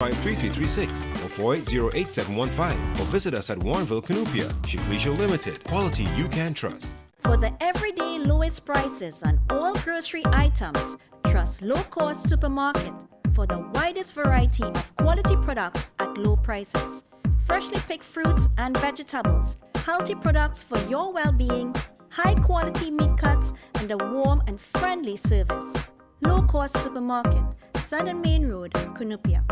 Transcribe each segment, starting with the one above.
3336 or 4808-715 or visit us at Warrenville, Canoopia. Shiklisho Limited. Quality you can trust. For the everyday lowest prices on all grocery items, trust Low Cost Supermarket for the widest variety of quality products at low prices. Freshly picked fruits and vegetables, healthy products for your well-being, high quality meat cuts, and a warm and friendly service. Low Cost Supermarket, Sun and Main Road, Canoopia.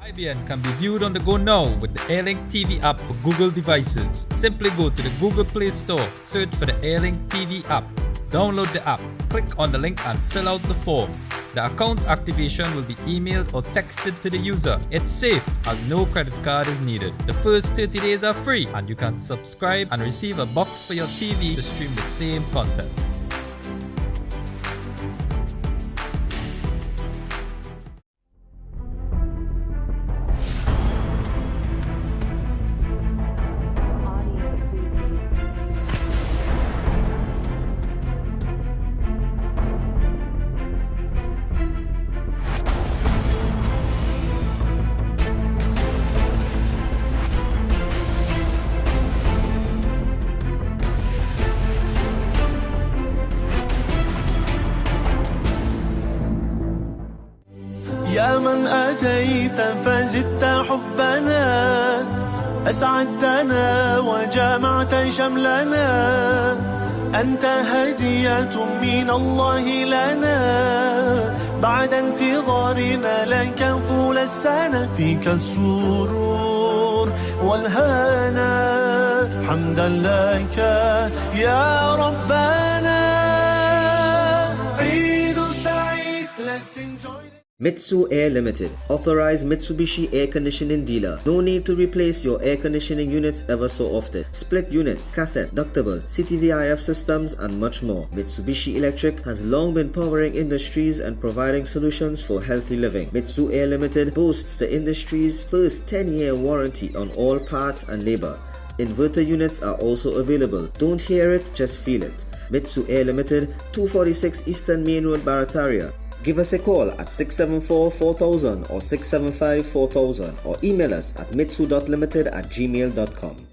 IBN can be viewed on the go now with the Airlink TV app for Google devices. Simply go to the Google Play Store, search for the Airlink TV app. Download the app, click on the link and fill out the form. The account activation will be emailed or texted to the user. It's safe as no credit card is needed. The first 30 days are free and you can subscribe and receive a box for your TV to stream the same content. يا من أتيت فزدت حبنا أسعدتنا وجمعت شملنا أنت هدية من الله لنا بعد انتظارنا لك طول السنة فيك السرور والهنا حمدا لك يا ربنا عيد سعيد. Let's enjoy it. Mitsu Air Limited, authorized Mitsubishi air conditioning dealer. No need to replace your air conditioning units ever so often. Split units, cassette, ductable, CTVIF systems and much more. Mitsubishi Electric has long been powering industries and providing solutions for healthy living. Mitsu Air Limited boasts the industry's first 10-year warranty on all parts and labor. Inverter units are also available. Don't hear it, just feel it. Mitsu Air Limited, 246 Eastern Main Road, Barataria. Give us a call at 674-4000 or 675-4000 or email us at mitsu.limited@gmail.com.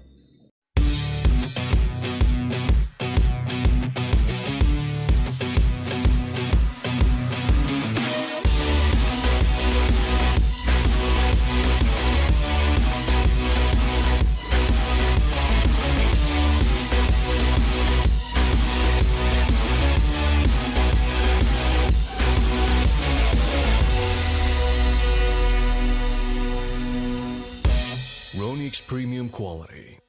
Ronix Premium Quality.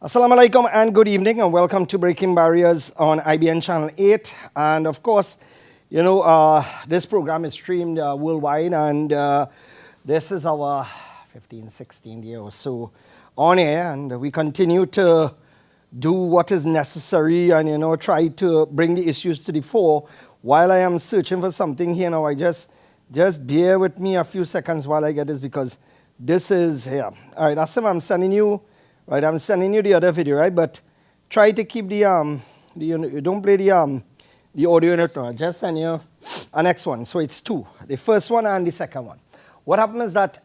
Assalamu alaikum and good evening and welcome to Breaking Barriers on IBN Channel 8. And of course, you know, this program is streamed worldwide and this is our 15th, 16th year or so on air, and we continue to do what is necessary and, you know, try to bring the issues to the fore. While I am searching for something here now, I just bear with me a few seconds while I get this, because this is here. All right, that's what I'm sending you. Right, I'm sending you the other video, right? But try to keep the don't play the audio in it now. Just send you a next one. So it's two, the first one and the second one. What happened is that,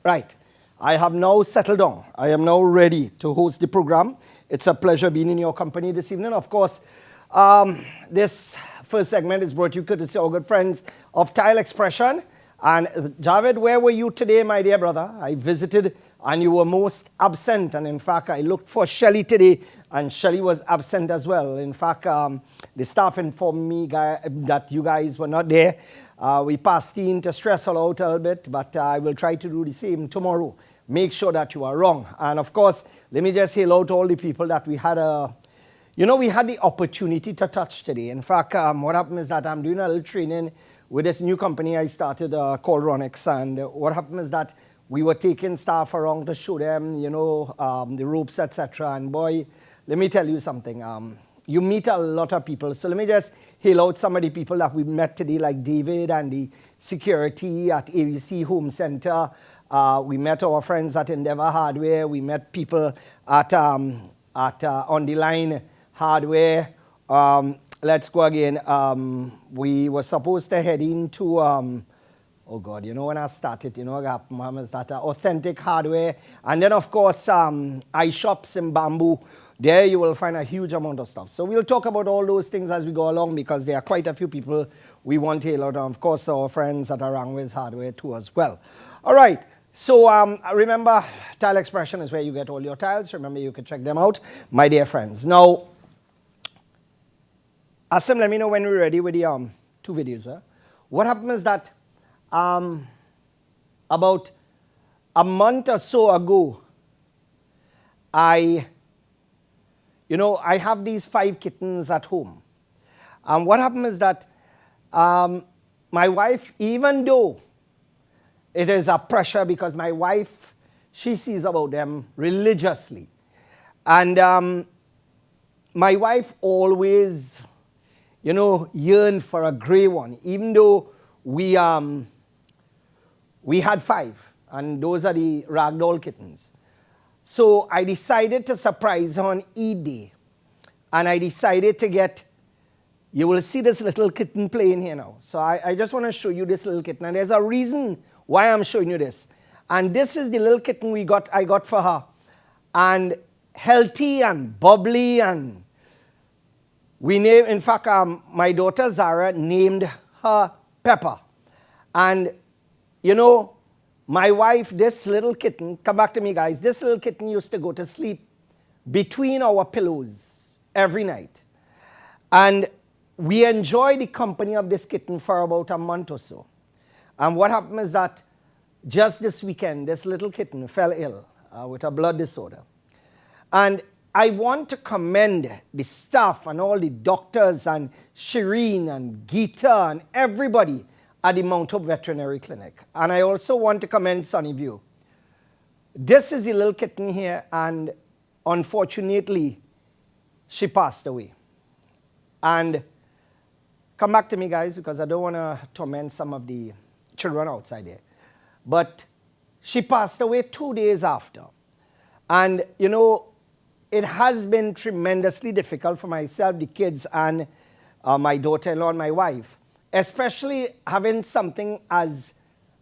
right, I have now settled down. I am now ready to host the first first segment is brought to you courtesy of our good friends of Tile Expression. And Javed, where were you today, my dear brother? I visited and you were most absent. And in fact, I looked for Shelley today and Shelley was absent as well. In fact, the staff informed me that you guys were not there. We passed in to stress all out a little bit, but I will try to do the same tomorrow. Make sure that you are wrong. And of course, let me just hail out all the people that we had we had the opportunity to touch today. In fact, what happened is that I'm doing a little training with this new company I started called Ronix. And what happened is that we were taking staff around to show them, the ropes, etc. And boy, let me tell you something. You meet a lot of people. So let me just hail out some of the people that we met today, like David and the security at ABC Home Center. We met our friends at Endeavor Hardware. We met people at On the Line Hardware. Let's go again. We were supposed to head into, oh God, when I started, what happened is that Authentic Hardware. And then, of course, iShops in Bamboo. There you will find a huge amount of stuff. So we'll talk about all those things as we go along because there are quite a few people we want to hail out. And of course, our friends at Arangways Hardware too as well. All right. So remember, Tile Expression is where you get all your tiles. Remember, you can check them out, my dear friends. Now, Asim, let me know when we're ready with the two videos. Huh? What happened is that about a month or so ago, I have these 5 kittens at home. And what happened is that my wife, even though it is a pressure because my wife, she sees about them religiously. And my wife always, yearned for a gray one, even though we had 5, and those are the ragdoll kittens. So I decided to surprise her on Eid Day. And I decided to get, you will see this little kitten playing here now. So I just want to show you this little kitten. And there's a reason why I'm showing you this. And this is the little kitten I got for her. And healthy and bubbly, and we named, in fact, my daughter Zara named her Pepper. And my wife, this little kitten, come back to me guys, this little kitten used to go to sleep between our pillows every night. And we enjoyed the company of this kitten for about a month or so. And what happened is that just this weekend, this little kitten fell ill with a blood disorder. And I want to commend the staff and all the doctors and Shireen and Geeta and everybody at the Mount Hope Veterinary Clinic. And I also want to commend Sunnyview. This is the little kitten here, and unfortunately, she passed away. And come back to me, guys, because I don't want to torment some of the children outside there. But she passed away 2 days after. And, it has been tremendously difficult for myself, the kids, and my daughter-in-law and my wife, especially having something as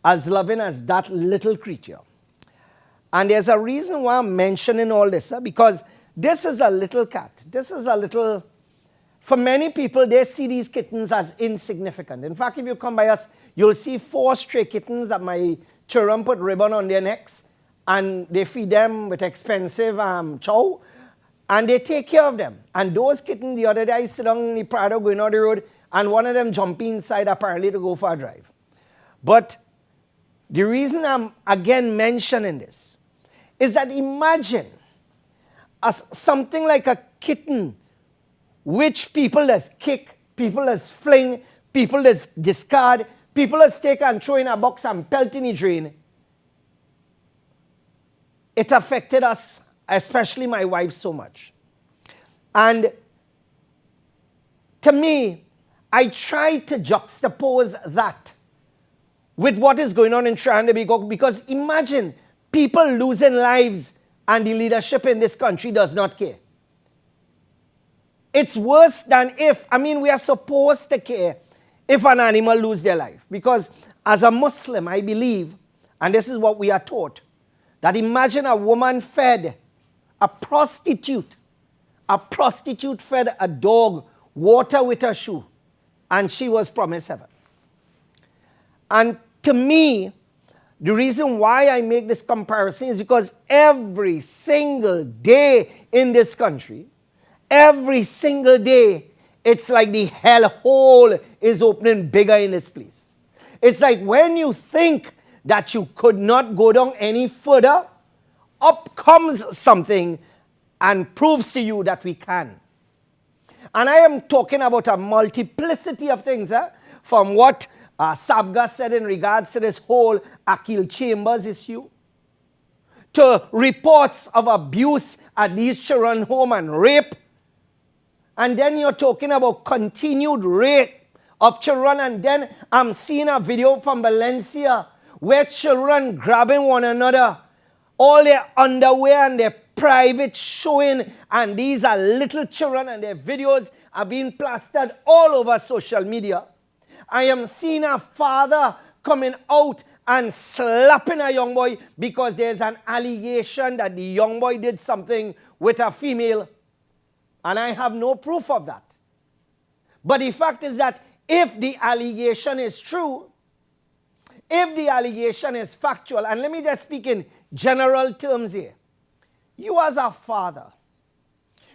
loving as that little creature. And there's a reason why I'm mentioning all this, because this is a little cat. This is a little, for many people, they see these kittens as insignificant. In fact, if you come by us, you'll see 4 stray kittens that my children put ribbon on their necks, and they feed them with expensive chow, and they take care of them. And those kittens, the other day, I sit down in the Prado going on the road, and one of them jumped inside apparently to go for a drive. But the reason I'm again mentioning this is that imagine something like a kitten which people just kick, people just fling, people just discard, people just take and throw in a box and pelt in the drain. It affected us, especially my wife, so much. And to me, I try to juxtapose that with what is going on in Trinidad and Tobago, because imagine people losing lives and the leadership in this country does not care. It's worse than if, we are supposed to care if an animal loses their life. Because as a Muslim, I believe, and this is what we are taught, that imagine a woman fed a prostitute fed a dog water with her shoe, and she was promised heaven. And to me, the reason why I make this comparison is because every single day in this country, every single day, it's like the hellhole is opening bigger in this place. It's like when you think that you could not go down any further, up comes something and proves to you that we can. And I am talking about a multiplicity of things, from what Sabga said in regards to this whole Akil Chambers issue, to reports of abuse at these children home and rape. And then you're talking about continued rape of children. And then I'm seeing a video from Valencia where children grabbing one another, all their underwear and their private showing. And these are little children and their videos are being plastered all over social media. I am seeing a father coming out and slapping a young boy because there's an allegation that the young boy did something with a female. And I have no proof of that. But the fact is that if the allegation is true, if the allegation is factual, and let me just speak in general terms here. You as a father,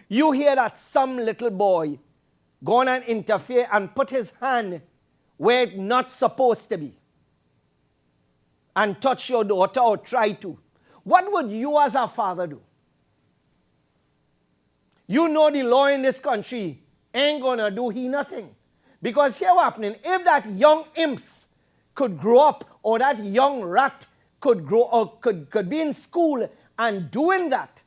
you hear that some little boy gone and interfere and put his hand where it's not supposed to be and touch your daughter or try to. What would you as a father do? You know the law in this country ain't gonna do nothing. Because here what's happening, if that young imps could grow up, or that young rat could grow or could be in school and doing that,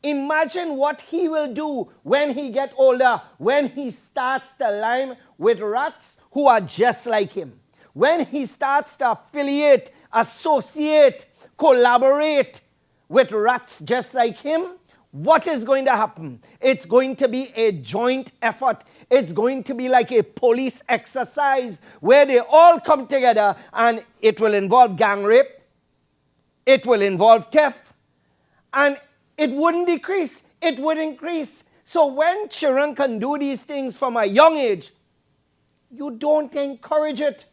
imagine what he will do when he get older, when he starts to line with rats who are just like him. When he starts to affiliate, associate, collaborate with rats just like him, what is going to happen? It's going to be a joint effort. It's going to be like a police exercise where they all come together, and it will involve gang rape. It will involve theft. And it wouldn't decrease. It would increase. So when children can do these things from a young age, you don't encourage it.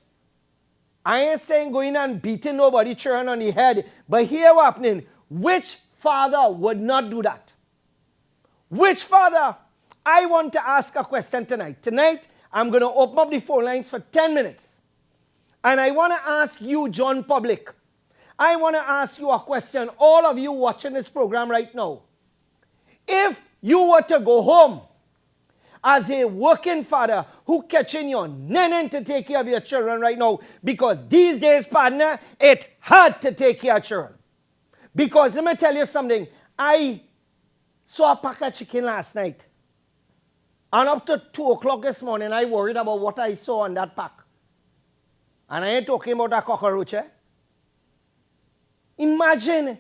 I ain't saying going and beating nobody, children on the head. But here what's happening. Which father would not do that? Which father? I want to ask a question tonight. Tonight, I'm going to open up the phone lines for 10 minutes. And I want to ask you, John Public, I want to ask you a question, all of you watching this program right now. If you were to go home as a working father who catching your nene to take care of your children right now, because these days, partner, it's hard to take care of children. Because let me tell you something, I saw a pack of chicken last night. And up to 2 o'clock this morning, I worried about what I saw on that pack. And I ain't talking about a cockroach, eh? Imagine,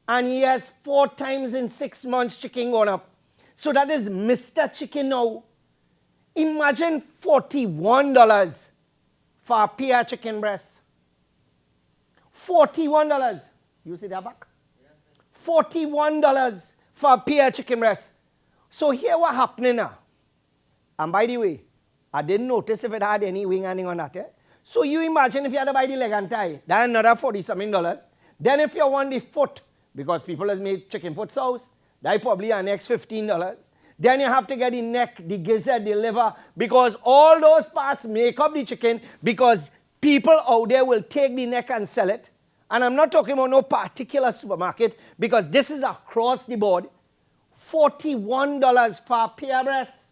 and he has 4 times in 6 months chicken gone up. So that is Mr. Chicken now. Imagine $41 for a pair of chicken breast. $41. You see that back? $41 for a pair of chicken breast. So here what happening now. And by the way, I didn't notice if it had any wing hanging on that. Eh? So you imagine if you had to buy the leg and thigh, that's another $40-something. Then if you want the foot, because people have made chicken foot sauce, that's probably an next $15. Then you have to get the neck, the gizzard, the liver, because all those parts make up the chicken, because people out there will take the neck and sell it. And I'm not talking about no particular supermarket, because this is across the board. $41 for a pair of breasts.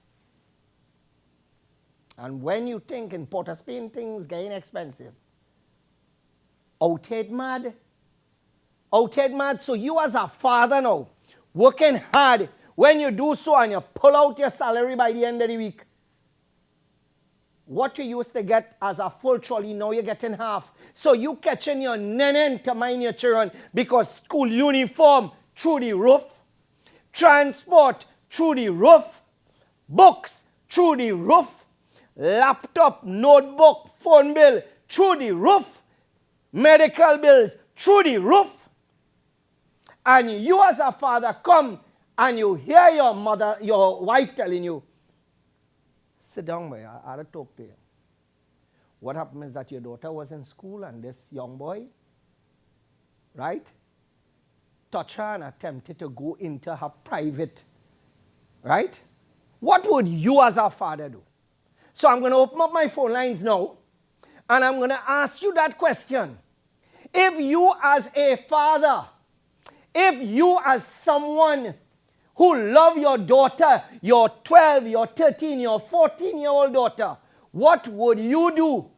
And when you think in Port of Spain things getting expensive, outhead mad. Outhead mad. So you as a father now, working hard, when you do so and you pull out your salary by the end of the week, what you used to get as a full trolley, now you're getting half. So you catching your nenen to mind your children, because school uniform through the roof, transport through the roof, books through the roof, laptop, notebook, phone bill through the roof, medical bills through the roof. And you as a father come and you hear your mother, your wife telling you, sit down, boy, I have to talk to you. What happened is that your daughter was in school and this young boy, right, touched her and attempted to go into her private, right? What would you as a father do? So I'm going to open up my phone lines now and I'm going to ask you that question. If you as a father, if you as someone who love your daughter, your 12, your 13, your 14-year-old daughter, what would you do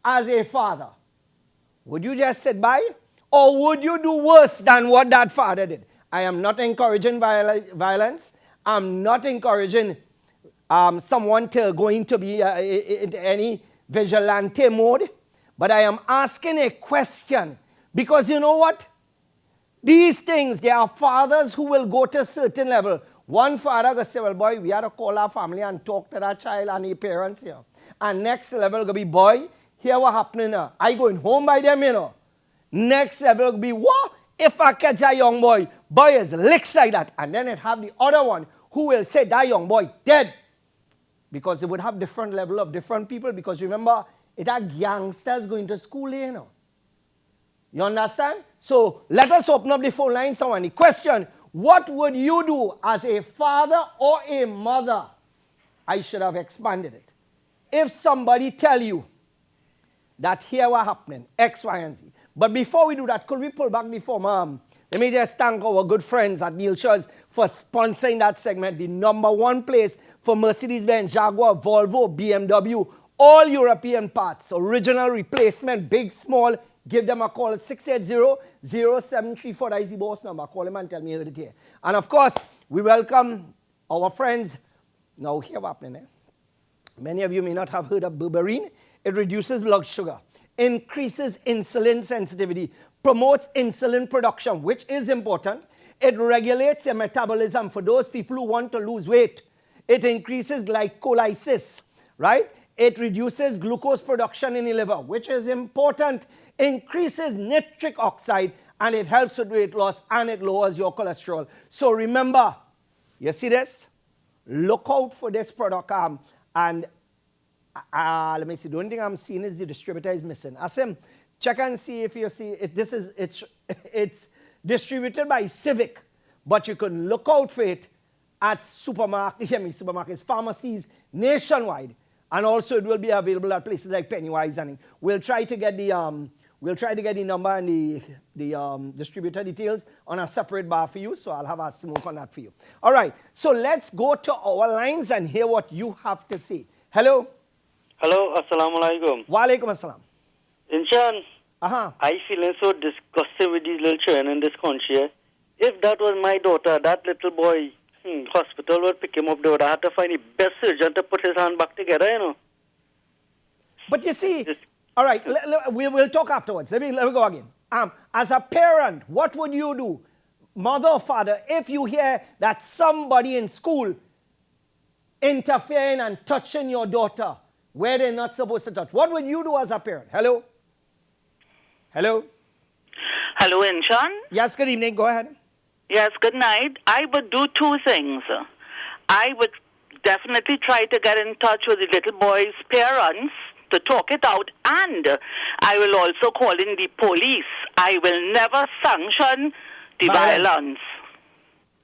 as a father? Would you just sit by? Or would you do worse than what that father did? I am not encouraging violence. I'm not encouraging someone to going to be in any vigilante mode. But I am asking a question. Because you know what? These things, there are fathers who will go to a certain level. One father will say, well, boy, we had to call our family and talk to that child and the parents here. And next level will be, boy, here what happening now. I going home by them, you know. Next level will be, what? If I catch a young boy, boy is licks like that. And then it have the other one who will say, that young boy dead. Because it would have different level of different people. Because remember, it had youngsters going to school, you know. You understand? So let us open up the phone line. Someone, the question, what would you do as a father or a mother? I should have expanded it. If somebody tell you that here what happening, X, Y, and Z. But before we do that, could we pull back the form? Let me just thank our good friends at Neil Shaw's for sponsoring that segment. The #1 place for Mercedes-Benz, Jaguar, Volvo, BMW, all European parts, original replacement, big, small. Give them a call at 680-0734. That is the boss number. Call him and tell me it here. And of course, we welcome our friends. Now, here what's happening. Many of you may not have heard of berberine. It reduces blood sugar, increases insulin sensitivity, promotes insulin production, which is important. It regulates your metabolism for those people who want to lose weight. It increases glycolysis, right? It reduces glucose production in the liver, which is important. Increases nitric oxide, and it helps with weight loss, and it lowers your cholesterol. So remember, you see this? Look out for this product. And let me see. The only thing I'm seeing is the distributor is missing. Ask him, check and see if you see it. It's distributed by Civic, but you can look out for it at supermarkets, pharmacies nationwide. And also it will be available at places like Pennywise. And we'll try to get the number and the distributor details on a separate bar for you. So I'll have a smoke on that for you. All right. So let's go to our lines and hear what you have to say. Hello. Hello. Assalamu alaikum. Wa alaikum assalam. Inshan, I feeling so disgusted with these little children in this country. If that was my daughter, that little boy, hospital would pick him up. They would have to find the best surgeon to put his hand back together, you know. But you see, all right, we'll talk afterwards. Let me go again. As a parent, what would you do, mother or father, if you hear that somebody in school interfering and touching your daughter where they're not supposed to touch? What would you do as a parent? Hello? Hello? Hello, Inshan. Yes, good evening. Go ahead. Yes, good night. I would do two things. I would definitely try to get in touch with the little boy's parents to talk it out, and I will also call in the police. I will never sanction the violence.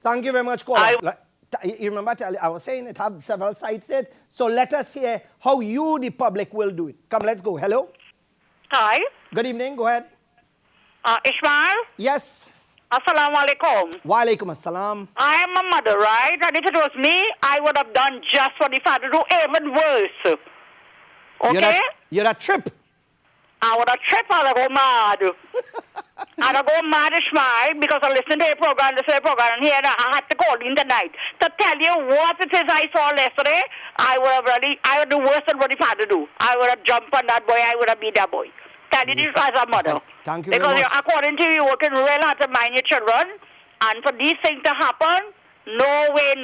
Thank you very much, caller. You remember, I was saying it have several sides there. So let us hear how you, the public, will do it. Come, let's go. Hello? Hi. Good evening. Go ahead. Ishmael? Yes. Assalamu alaikum. Wa alaikum assalam. I am a mother, right? And if it was me, I would have done just what the father do, even worse. Okay? You're a trip. I would have tripped and I go mad. And I go mad, Ishmael, because I listened to a program, and here I had to call in the night to tell you what it is I saw yesterday. I would do worse than what the father do. I would have jumped on that boy. I would have beat that boy. Tell you this as a mother. Thank you because very much. According to you, you're working real hard to mind your children. And for these things to happen, no way.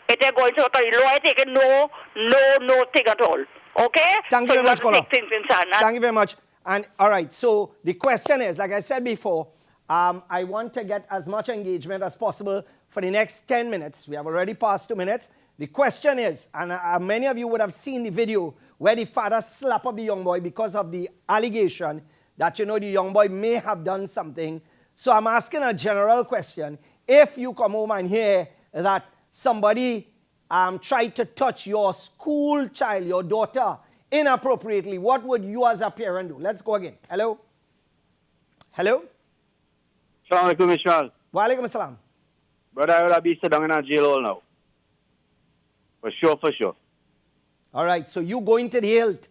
If they're going to the lawyer, taking no thing at all. Okay? Thank you very much, caller. Thank you very much. And all right, so the question is, like I said before, I want to get as much engagement as possible for the next 10 minutes. We have already passed 2 minutes. The question is, and many of you would have seen the video where the father slapped up the young boy because of the allegation that, the young boy may have done something. So I'm asking a general question. If you come home and hear that somebody tried to touch your school child, your daughter, inappropriately, what would you as a parent do? Let's go again. Hello? Hello? Assalamu alaikum, Ishmael. Wa alaikum assalam. Brother, I would be sitting down in a jail hole now. For sure, for sure. All right, so you going to the hilt?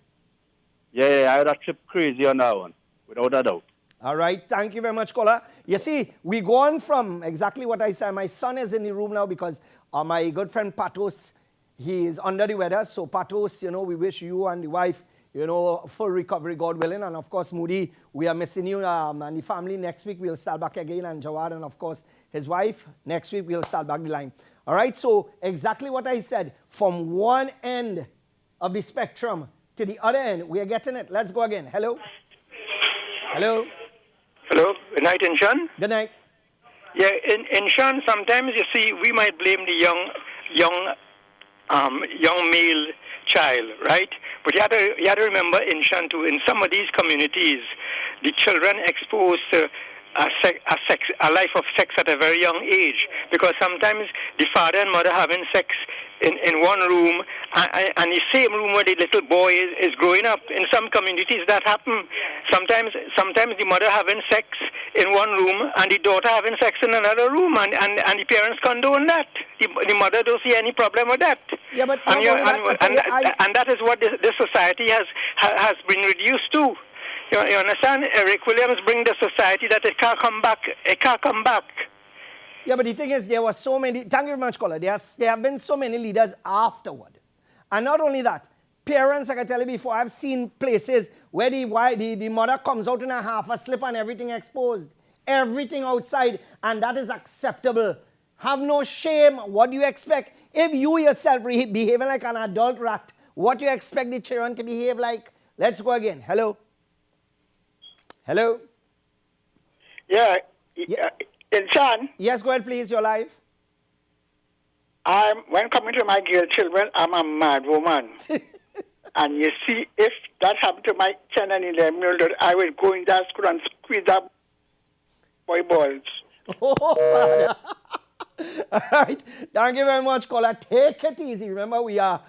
Yeah, I had a trip crazy on that one, without a doubt. All right, thank you very much, caller. You see, we go on from exactly what I said. My son is in the room now because my good friend Patos, he is under the weather. So Patos, we wish you and the wife, full recovery, God willing. And of course, Moody, we are missing you and the family. Next week, we'll start back again. And Jawad and of course, his wife. Next week, we'll start back the line. All right, so exactly what I said. From one end of the spectrum to the other end, we are getting it. Let's go again. Hello? Hello? Hello, good night, Inshan. Good night. Yeah, in Inshan, sometimes you see we might blame the young male child, right? But you have to remember, Inshan, too, in some of these communities, the children exposed to a life of sex at a very young age, because sometimes the father and mother having sex in one room and the same room where the little boy is growing up. In some communities that happen. Sometimes the mother having sex in one room and the daughter having sex in another room, and the parents condone that. The mother don't see any problem with that. Yeah, but and that is what this society has been reduced to. You understand? Eric Williams bring the society that it can't come back. It can't come back. Yeah, but the thing is, there were so many, thank you very much, caller. There have been so many leaders afterward. And not only that, parents, like I tell you before, I've seen places where the mother comes out in a half a slip and everything exposed. Everything outside, and that is acceptable. Have no shame. What do you expect? If you yourself behaving like an adult rat, what do you expect the children to behave like? Let's go again. Hello? Hello? Yeah. Inshan? Yes, go ahead, please. You're live. When coming to my girl children, I'm a mad woman. And you see, if that happened to my 10 and 11-year-old, I will go in that school and squeeze up boy balls. Oh, Father. All right. Thank you very much, caller. Take it easy. Remember, we are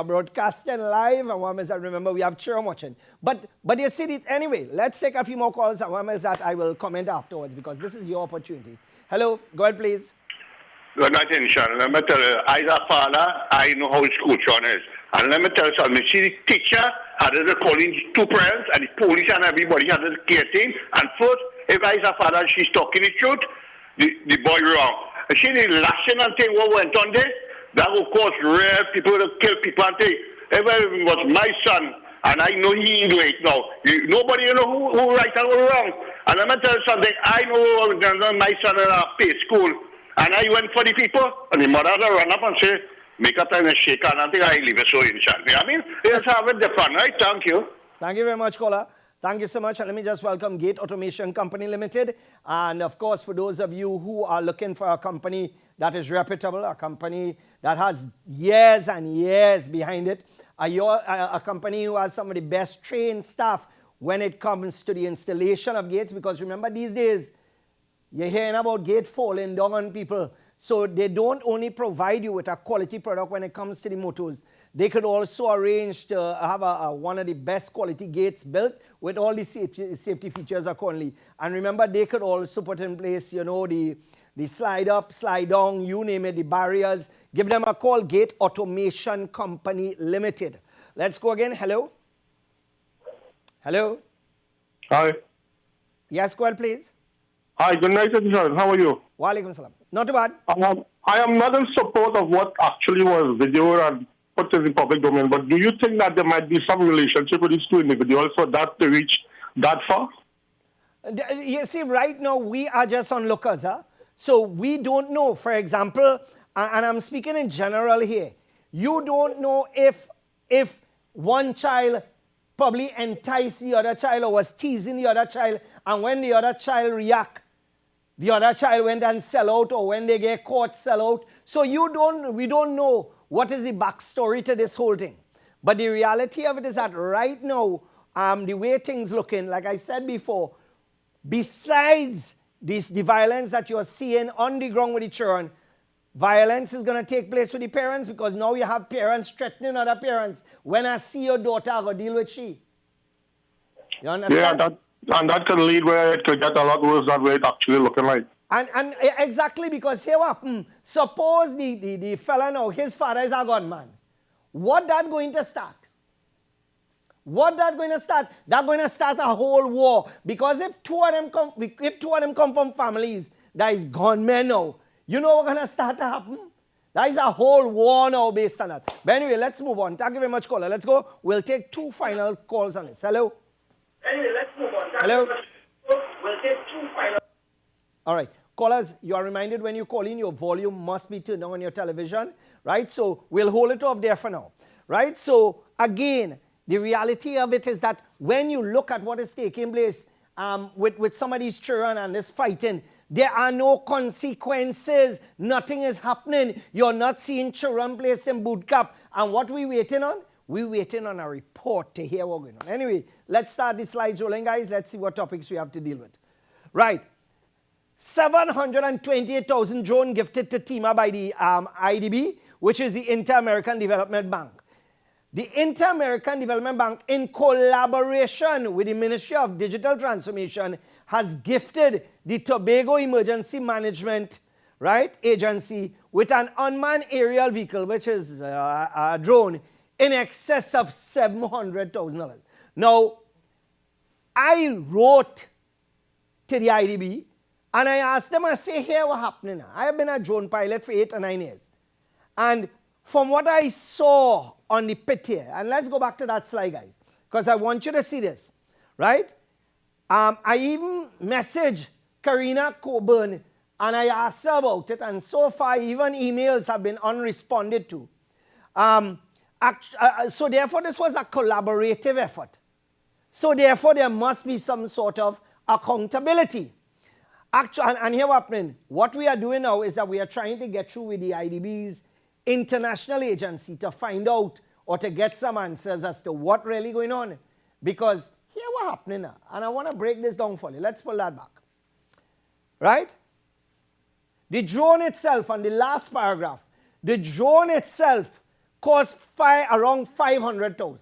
broadcasting live, and one is that remember we have children watching. But you see it anyway. Let's take a few more calls, and one is that I will comment afterwards because this is your opportunity. Hello, go ahead, please. Good night, Inshan. Let me tell you, as a father, I know how school children is. And let me tell you something. See, the teacher had to call in 2 parents, and the police and everybody had to get in. And first, if I as a father, she's talking the truth, the boy wrong. And see, the lashing and thing what went on there, that will cause real people to kill people and thing. If it was my son, and I know he do it now, nobody know who right and who wrong. And let me tell you something. I know my son in a pay school, and I went for the people, and the mother run up and say, make up and shake and I think I leave it so in chat. I mean, let's have it different, right? Thank you. Thank you very much, caller. Thank you so much. And let me just welcome Gate Automation Company Limited. And of course, for those of you who are looking for a company that is reputable, a company that has years and years behind it, a company who has some of the best trained staff when it comes to the installation of gates. Because remember, these days, you're hearing about gate falling down on people. So they don't only provide you with a quality product when it comes to the motors. They could also arrange to have one of the best quality gates built with all the safety features accordingly. And remember, they could also put in place, the slide up, slide down, you name it, the barriers. Give them a call, Gate Automation Company Limited. Let's go again. Hello? Hello? Hi. Yes, go ahead, please. Hi, good night, sir. How are you? Wa alaikum salam. Not too bad. I am not in support of what actually was videoed and put in the public domain, but do you think that there might be some relationship with these 2 individuals for that to reach that far? You see, right now, we are just onlookers. So we don't know, for example, and I'm speaking in general here, you don't know if one child probably enticed the other child or was teasing the other child, and when the other child react, the other child went and sell out, or when they get caught, sell out. So we don't know what is the backstory to this whole thing. But the reality of it is that right now, the way things looking, like I said before, besides the violence that you're seeing on the ground with the children, violence is going to take place with the parents, because now you have parents threatening other parents. When I see your daughter, I go deal with she. You understand? Yeah, and that can lead where it could get a lot worse than where it actually looking like. And exactly, because here what suppose the fella now, his father is a gunman. What that going to start? What that going to start? That's going to start a whole war. Because if two of them come from families that is gunmen now, you know what's going to start to happen? That is a whole war now based on that. But anyway, let's move on. Thank you very much, caller. Let's go. We'll take 2 final calls on this. Hello? Anyway, let's move on. Hello? We'll take 2 final. All right. Callers, you are reminded when you call in, your volume must be turned on your television, right? So we'll hold it off there for now, right? So again, the reality of it is that when you look at what is taking place with some of these children and this fighting, there are no consequences. Nothing is happening. You're not seeing children placed in boot camp. And what we waiting on? We're waiting on a report to hear what's going on. Anyway, let's start the slides rolling, guys. Let's see what topics we have to deal with. Right. 728,000 drone gifted to TIMA by the IDB, which is the Inter-American Development Bank. The Inter-American Development Bank, in collaboration with the Ministry of Digital Transformation, has gifted the Tobago Emergency Management Agency with an unmanned aerial vehicle, which is a drone, in excess of $700,000. Now, I wrote to the IDB, and I asked them, I say, here what's happening now? I have been a drone pilot for 8 or 9 years. And from what I saw on the pit here, and let's go back to that slide, guys, because I want you to see this, right? I even messaged Karina Coburn, and I asked her about it, and so far, even emails have been unresponded to. So therefore, this was a collaborative effort. So therefore, there must be some sort of accountability. And here what's happening. What we are doing now is that we are trying to get through with the IDB's international agency to find out or to get some answers as to what really going on. Because here what's happening now. And I want to break this down for you. Let's pull that back. Right? The drone itself, on the last paragraph, the drone itself cost around $500,000.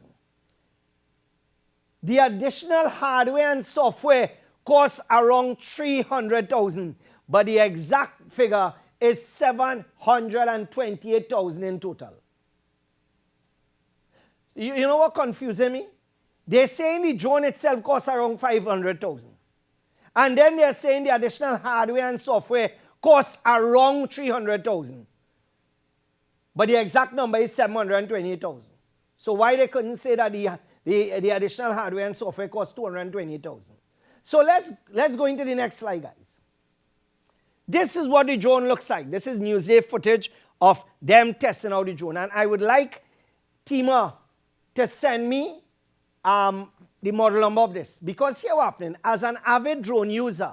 The additional hardware and software costs around $300,000, but the exact figure is $728,000 in total. You know what confusing me? They're saying the drone itself costs around $500,000. And then they're saying the additional hardware and software costs around $300,000. But the exact number is $728,000. So why they couldn't say that the additional hardware and software costs $228,000? So let's go into the next slide, guys. This is what the drone looks like. This is Newsday footage of them testing out the drone. And I would like TIMA to send me the model number of this. Because here what's happening, as an avid drone user,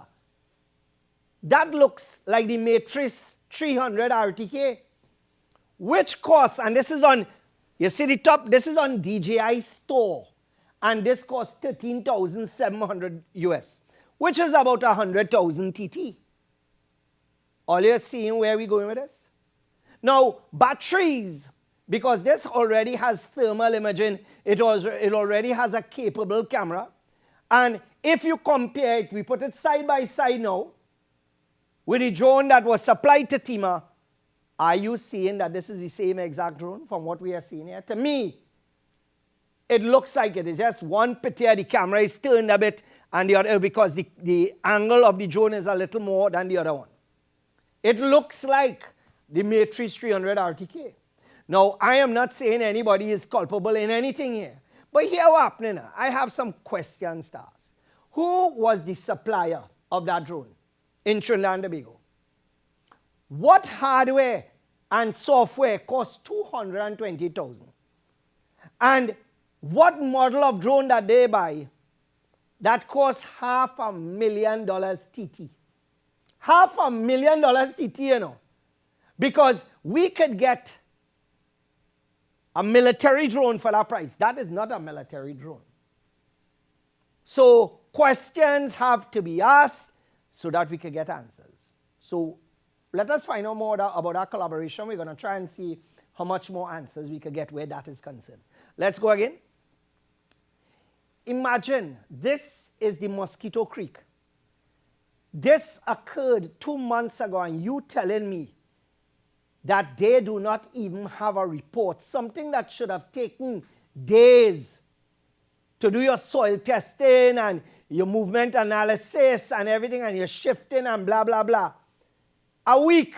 that looks like the Matrix 300 RTK, which costs, and this is on, you see the top, this is on DJI store. And this costs $13,700 US, which is about 100,000 TT. All you're seeing where we're going with this? Now, batteries, because this already has thermal imaging, it already has a capable camera. And if you compare it, we put it side by side now, with the drone that was supplied to TIMA, are you seeing that this is the same exact drone from what we are seeing here? To me, it looks like it is just one pit here. The camera is turned a bit, and the other, because the angle of the drone is a little more than the other one. It looks like the Matrix 300 RTK. Now, I am not saying anybody is culpable in anything here. But here what's happening. I have some questions to ask. Who was the supplier of that drone in Trinidad and Tobago? What hardware and software cost $220,000? And what model of drone that they buy that costs $500,000 TT? $500,000 TT, you know. Because we could get a military drone for that price. That is not a military drone. So questions have to be asked so that we can get answers. So let us find out more about our collaboration. We're going to try and see how much more answers we can get where that is concerned. Let's go again. Imagine this is the Mosquito Creek. This occurred 2 months ago, and you telling me that they do not even have a report, something that should have taken days to do your soil testing and your movement analysis and everything and your shifting and blah, blah, blah. A week.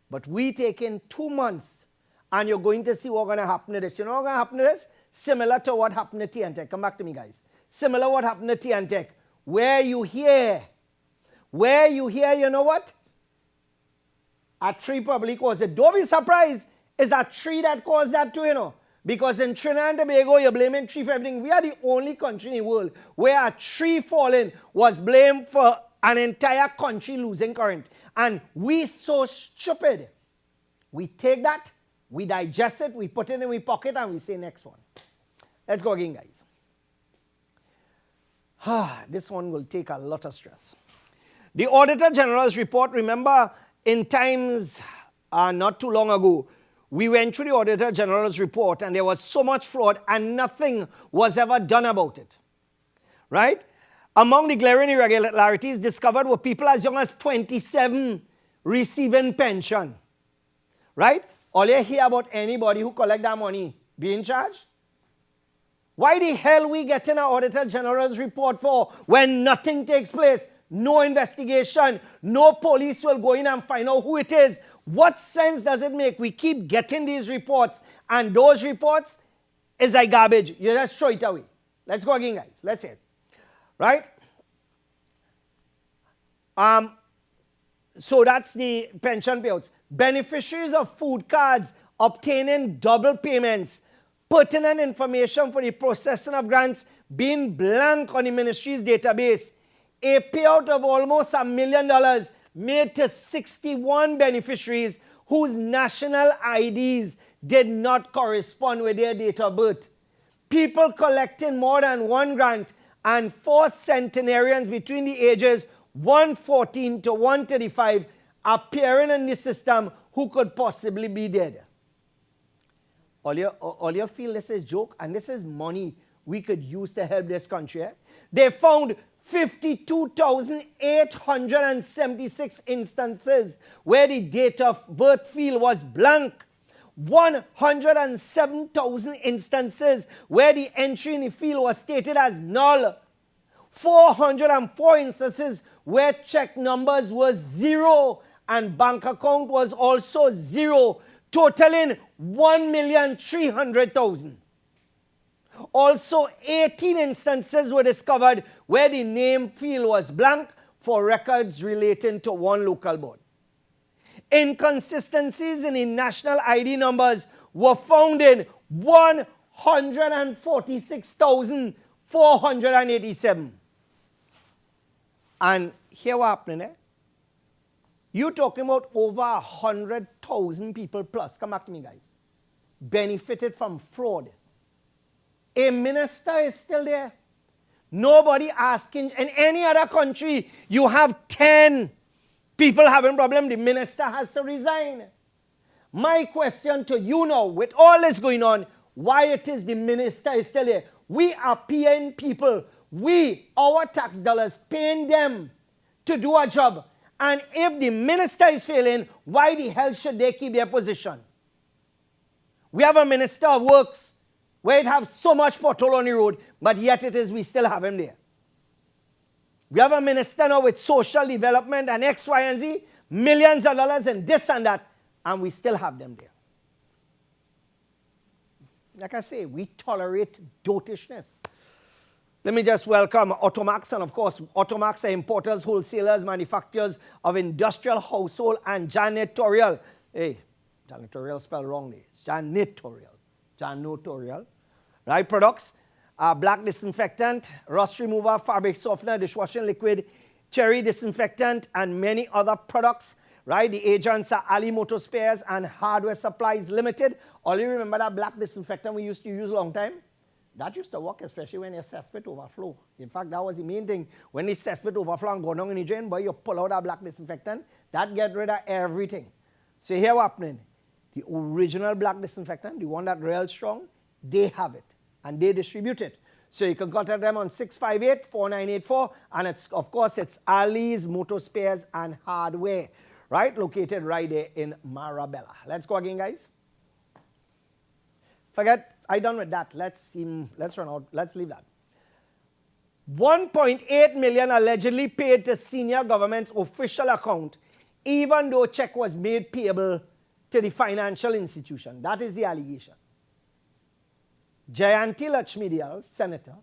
But we taking 2 months, and you're going to see what's going to happen to this. You know what's going to happen to this? Similar to what happened to TNTech. Come back to me, guys. Similar what happened to TNTech. Where you hear, you know what? A tree probably caused it. Don't be surprised. It's a tree that caused that too, you know. Because in Trinidad and Tobago, you're blaming tree for everything. We are the only country in the world where a tree falling was blamed for an entire country losing current. And we so stupid. We take that, we digest it, we put it in our pocket, and we say next one. Let's go again, guys. This one will take a lot of stress. The Auditor General's report, remember, in times not too long ago, we went through the Auditor General's report and there was so much fraud and nothing was ever done about it. Right? Among the glaring irregularities discovered were people as young as 27 receiving pension. Right? All you hear about anybody who collect that money being charged? Why the hell we getting an Auditor General's report for when nothing takes place? No investigation, no police will go in and find out who it is. What sense does it make? We keep getting these reports, and those reports is like garbage. You just throw it away. Let's go again, guys. Let's see it. Right? So that's the pension payouts. Beneficiaries of food cards obtaining double payments, pertinent information for the processing of grants being blank on the ministry's database. A payout of almost $1 million made to 61 beneficiaries whose national IDs did not correspond with their date of birth. People collecting more than one grant and 4 centenarians between the ages 114 to 135 appearing in the system who could possibly be dead. All you feel this is a joke, and this is money we could use to help this country. They found 52,876 instances where the date of birth field was blank. 107,000 instances where the entry in the field was stated as null. 404 instances where check numbers were 0 and bank account was also 0, totaling 1,300,000. Also, 18 instances were discovered where the name field was blank for records relating to one local board. Inconsistencies in the national ID numbers were found in 146,487. And here what happened, You're talking about over 100,000 people plus, come back to me, guys, benefited from fraud. A minister is still there. Nobody asking. In any other country, you have 10 people having problem. The minister has to resign. My question to you now, with all this going on, why it is the minister is still there? We are paying people. Our tax dollars, paying them to do a job. And if the minister is failing, why the hell should they keep their position? We have a minister of works where it has so much pothole on the road, but yet we still have him there. We have a minister now with social development and X, Y, and Z, millions of dollars and this and that, and we still have them there. Like I say, we tolerate dotishness. Let me just welcome Automax, and of course, Automax are importers, wholesalers, manufacturers of industrial, household, and janitorial. Hey, janitorial spelled wrongly. It's janitorial. Janitorial. Right, products. Black disinfectant, rust remover, fabric softener, dishwashing liquid, Cherry Disinfectant, and many other products, right? The agents are Ali Motor Spares and Hardware Supplies Limited. All you remember that black disinfectant we used to use a long time? That used to work, especially when your cesspit overflow. In fact, that was the main thing. When the cesspit overflow and go down in the drain, boy, you pull out that black disinfectant, that get rid of everything. So here what's happening. The original black disinfectant, the one that real strong, they have it and they distribute it. So you can contact them on 658-4984, and it's, of course, it's Ali's Motor Spares and Hardware, right? Located right there in Marabella. Let's go again, guys. Forget, I done with that. Let's run out. Let's leave that. 1.8 million allegedly paid to senior government's official account, even though check was made payable to the financial institution. That is the allegation. Jayanti Lakshmidiyal, senator,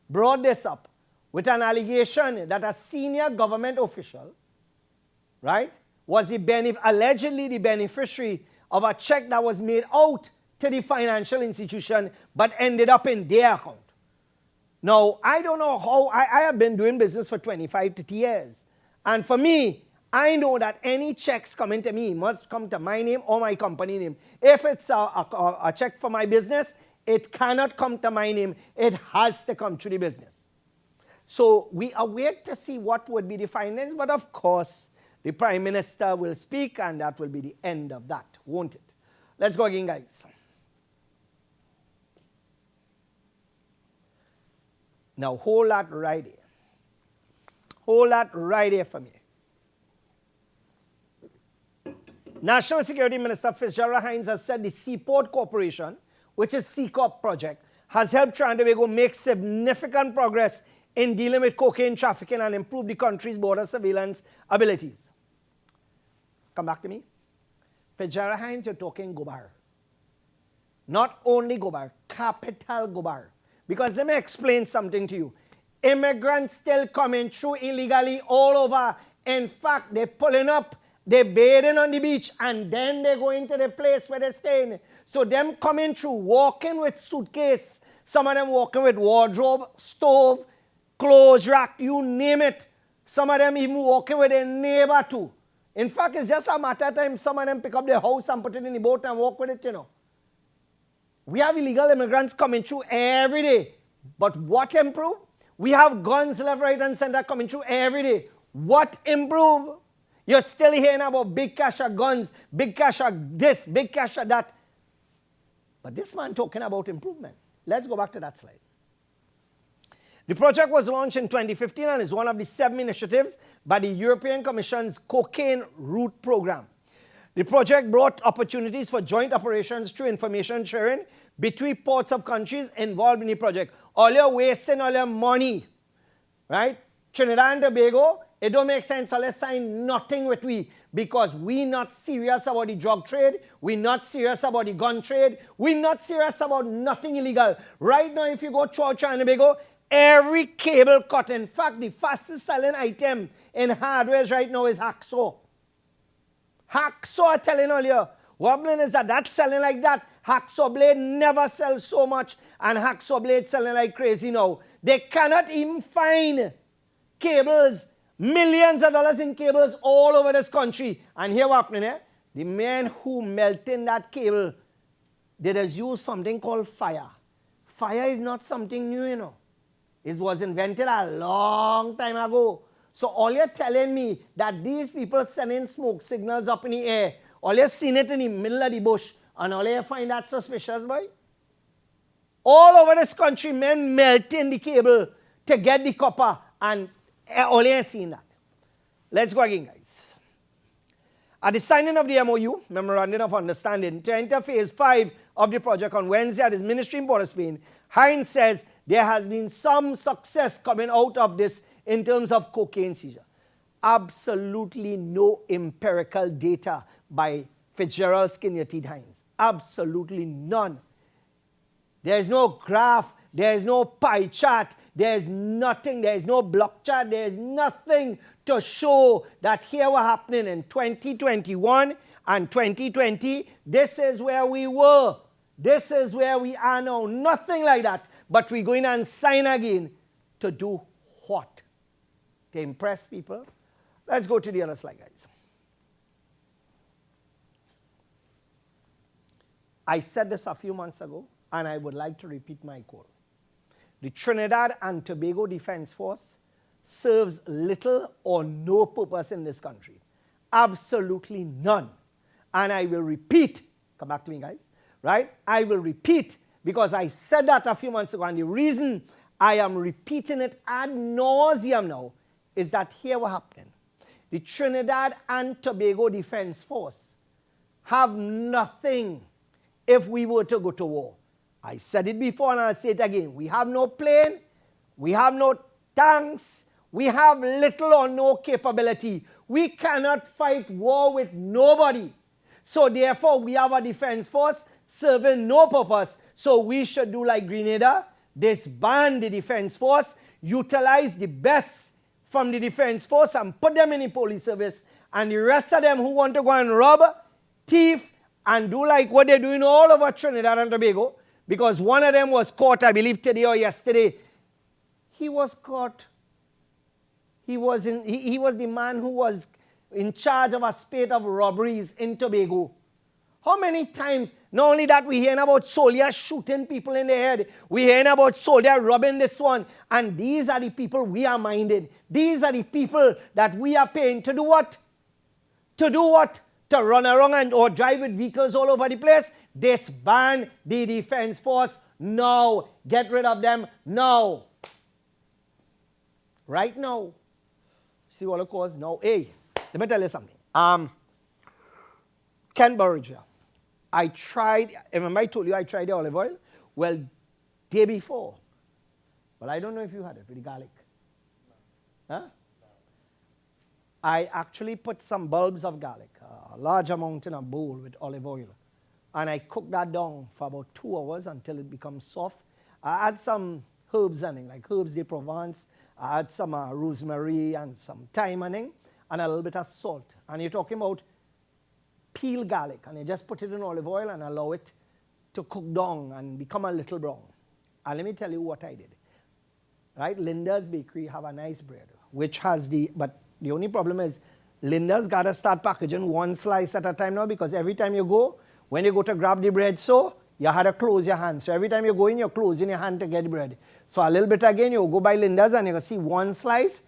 brought this up with an allegation that a senior government official, right, was allegedly the beneficiary of a check that was made out to the financial institution but ended up in their account. Now, I don't know how, I have been doing business for 25 to 30 years. And for me, I know that any checks coming to me must come to my name or my company name. If it's a check for my business, it cannot come to my name. It has to come to the business. So we await to see what would be the findings, but of course, the Prime Minister will speak and that will be the end of that, won't it? Let's go again, guys. Now, hold that right there. Hold that right there for me. National Security Minister Fitzgerald Hines has said the Seaport Corporation, which is C-Corp project, has helped Trinidad and Tobago make significant progress in dealing with cocaine trafficking and improve the country's border surveillance abilities. Come back to me. Fitzgerald Hines, you're talking Gobar. Not only Gobar, capital Gobar. Because let me explain something to you. Immigrants still coming through illegally all over. In fact, they're pulling up, they're bathing on the beach, and then they're going to the place where they're staying. So them coming through, walking with suitcase, some of them walking with wardrobe, stove, clothes rack, you name it. Some of them even walking with their neighbor too. In fact, it's just a matter of time some of them pick up their house and put it in the boat and walk with it, you know. We have illegal immigrants coming through every day. But what improve? We have guns left, right, and center coming through every day. What improve? You're still hearing about big cash of guns, big cash of this, big cash of that. But this man talking about improvement. Let's go back to that slide. The project was launched in 2015 and is one of the 7 initiatives by the European Commission's Cocaine Route Program. The project brought opportunities for joint operations through information sharing between ports of countries involved in the project. All you're wasting all your money, right? Trinidad and Tobago, it don't make sense unless sign nothing with we, because we not serious about the drug trade, we not serious about the gun trade, we not serious about nothing illegal. Right now, if you go throughout Trinidad and Tobago, every cable cut. In fact, the fastest selling item in hardware right now is hacksaw. Hacksaw, I'm telling all you, what is that's selling like that. Hacksaw blade never sells so much, and hacksaw blade selling like crazy now. They cannot even find cables, millions of dollars in cables all over this country. And here what's happening here? The men who melting that cable, they just use something called fire. Fire is not something new, you know. It was invented a long time ago. So all you're telling me that these people sending smoke signals up in the air, all you're seeing it in the middle of the bush, and all you find that suspicious, boy? All over this country, men melting the cable to get the copper, and all you're seeing that. Let's go again, guys. At the signing of the MOU, Memorandum of Understanding, to enter phase 5 of the project on Wednesday at his ministry in Port of Spain, Hines says there has been some success coming out of this in terms of cocaine seizure. Absolutely no empirical data by Fitzgerald Skin Your Teeth Hines. Absolutely none. There is no graph, there is no pie chart, there is nothing, there is no block chart, there is nothing to show that here were happening in 2021 and 2020. This is where we were. This is where we are now. Nothing like that. But we're going and sign again to do what? to impress people. Let's go to the other slide, guys. I said this a few months ago, and I would like to repeat my call. The Trinidad and Tobago Defense Force serves little or no purpose in this country. Absolutely none. And I will repeat, come back to me, guys, right? I will repeat, because I said that a few months ago, and the reason I am repeating it ad nauseum now is that here what happened. The Trinidad and Tobago Defense Force have nothing if we were to go to war. I said it before and I'll say it again. We have no plane, we have no tanks, we have little or no capability. We cannot fight war with nobody. So therefore, we have a defense force serving no purpose. So we should do like Grenada, disband the defense force, utilize the best from the defense force and put them in the police service. And the rest of them who want to go and rob, thief, and do like what they're doing all over Trinidad and Tobago, because one of them was caught, I believe today or yesterday. He was caught. He was the man who was in charge of a spate of robberies in Tobago. How many times, not only that, we hearing about soldiers shooting people in the head. We hearing about soldiers robbing this one. And these are the people we are minded. These are the people that we are paying to do what? To do what? To run around or drive with vehicles all over the place. Disband the defense force now. Get rid of them now. Right now. See what it cause now? Hey, let me tell you something. Ken Burridge. I tried, remember I told you I tried the olive oil? Well, day before. But I don't know if you had it with the garlic. Huh? I actually put some bulbs of garlic, a large amount in a bowl with olive oil. And I cooked that down for about 2 hours until it becomes soft. I add some herbs in it, like herbs de Provence. I add some rosemary and some thyme in it, and a little bit of salt. And you're talking about peel garlic, and you just put it in olive oil and allow it to cook down and become a little brown. And let me tell you what I did. Right? Linda's Bakery have a nice bread, which has but the only problem is Linda's got to start packaging one slice at a time now, because every time you go, when you go to grab the bread, so you had to close your hand. So every time you go in, you're closing your hand to get the bread. So a little bit again, you go by Linda's and you see one slice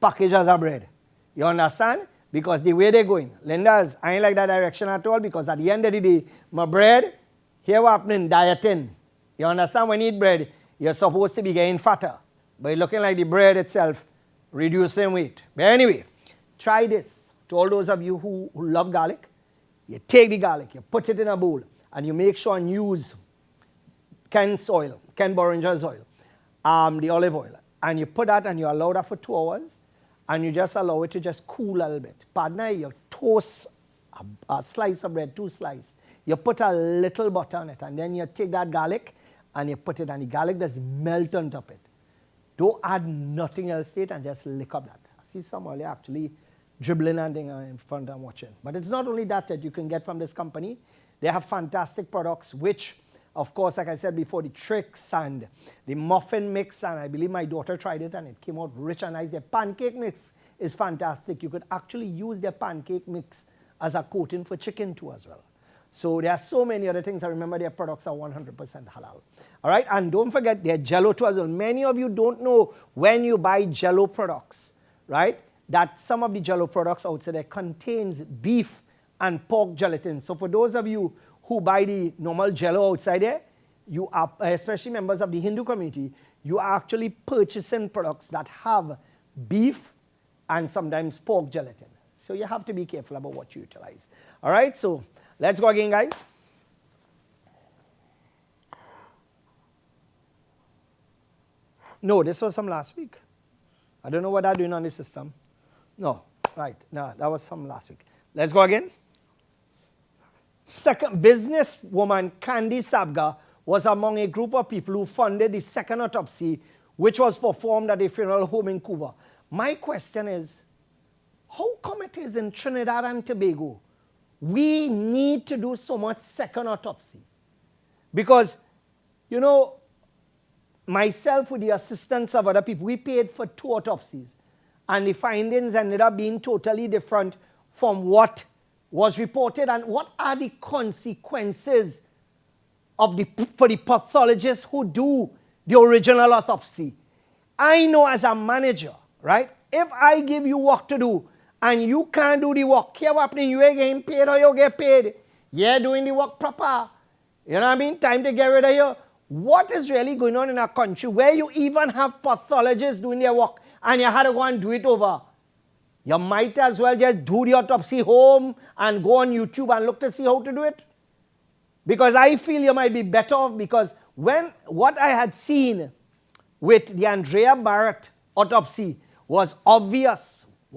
packaged as a bread. You understand? Because the way they're going, Linda's, I ain't like that direction at all, because at the end of the day, my bread, here what happening, dieting. You understand? When you eat bread, you're supposed to be getting fatter. But it's looking like the bread itself reducing weight. But anyway, try this. To all those of you who love garlic, you take the garlic, you put it in a bowl, and you make sure and use Ken's oil, Ken Burridge's oil, the olive oil. And you put that and you allow that for 2 hours. And you just allow it to just cool a little bit. Partner, you toast a slice of bread, 2 slices. You put a little butter on it, and then you take that garlic and you put it, and the garlic just melt on top of it. Don't add nothing else to it, and just lick up that. I see somebody actually dribbling and thing in front and watching. But it's not only that you can get from this company. They have fantastic products, which, of course, like I said before, the tricks and the muffin mix, and I believe my daughter tried it and it came out rich and nice. Their pancake mix is fantastic. You could actually use their pancake mix as a coating for chicken too as well. So there are so many other things. I remember their products are 100% halal. All right, and don't forget their Jello too as well. Many of you don't know when you buy Jello products, right, that some of the Jello products outside there contains beef and pork gelatin. So for those of you who buy the normal Jello outside there, you are, especially members of the Hindu community, you are actually purchasing products that have beef and sometimes pork gelatin. So you have to be careful about what you utilize. All right, so let's go again, guys. No, this was from last week. I don't know what I'm doing on the system. No, right, no, that was from last week. Let's go again. Second, businesswoman Candy Sabga was among a group of people who funded the second autopsy, which was performed at a funeral home in Cuba. My question is, how come it is in Trinidad and Tobago we need to do so much second autopsy? Because, you know, myself with the assistance of other people, we paid for 2 autopsies. and the findings ended up being totally different from what was reported, and what are the consequences of for the pathologists who do the original autopsy. I know as a manager, right, if I give you work to do and you can't do the work, here what happening, you ain't getting paid or you get paid. You're doing the work proper. You know what I mean? Time to get rid of you. What is really going on in our country where you even have pathologists doing their work and you had to go and do it over? You might as well just do the autopsy home and go on YouTube and look to see how to do it. Because I feel you might be better off, because what I had seen with the Andrea Barrett autopsy was obvious, it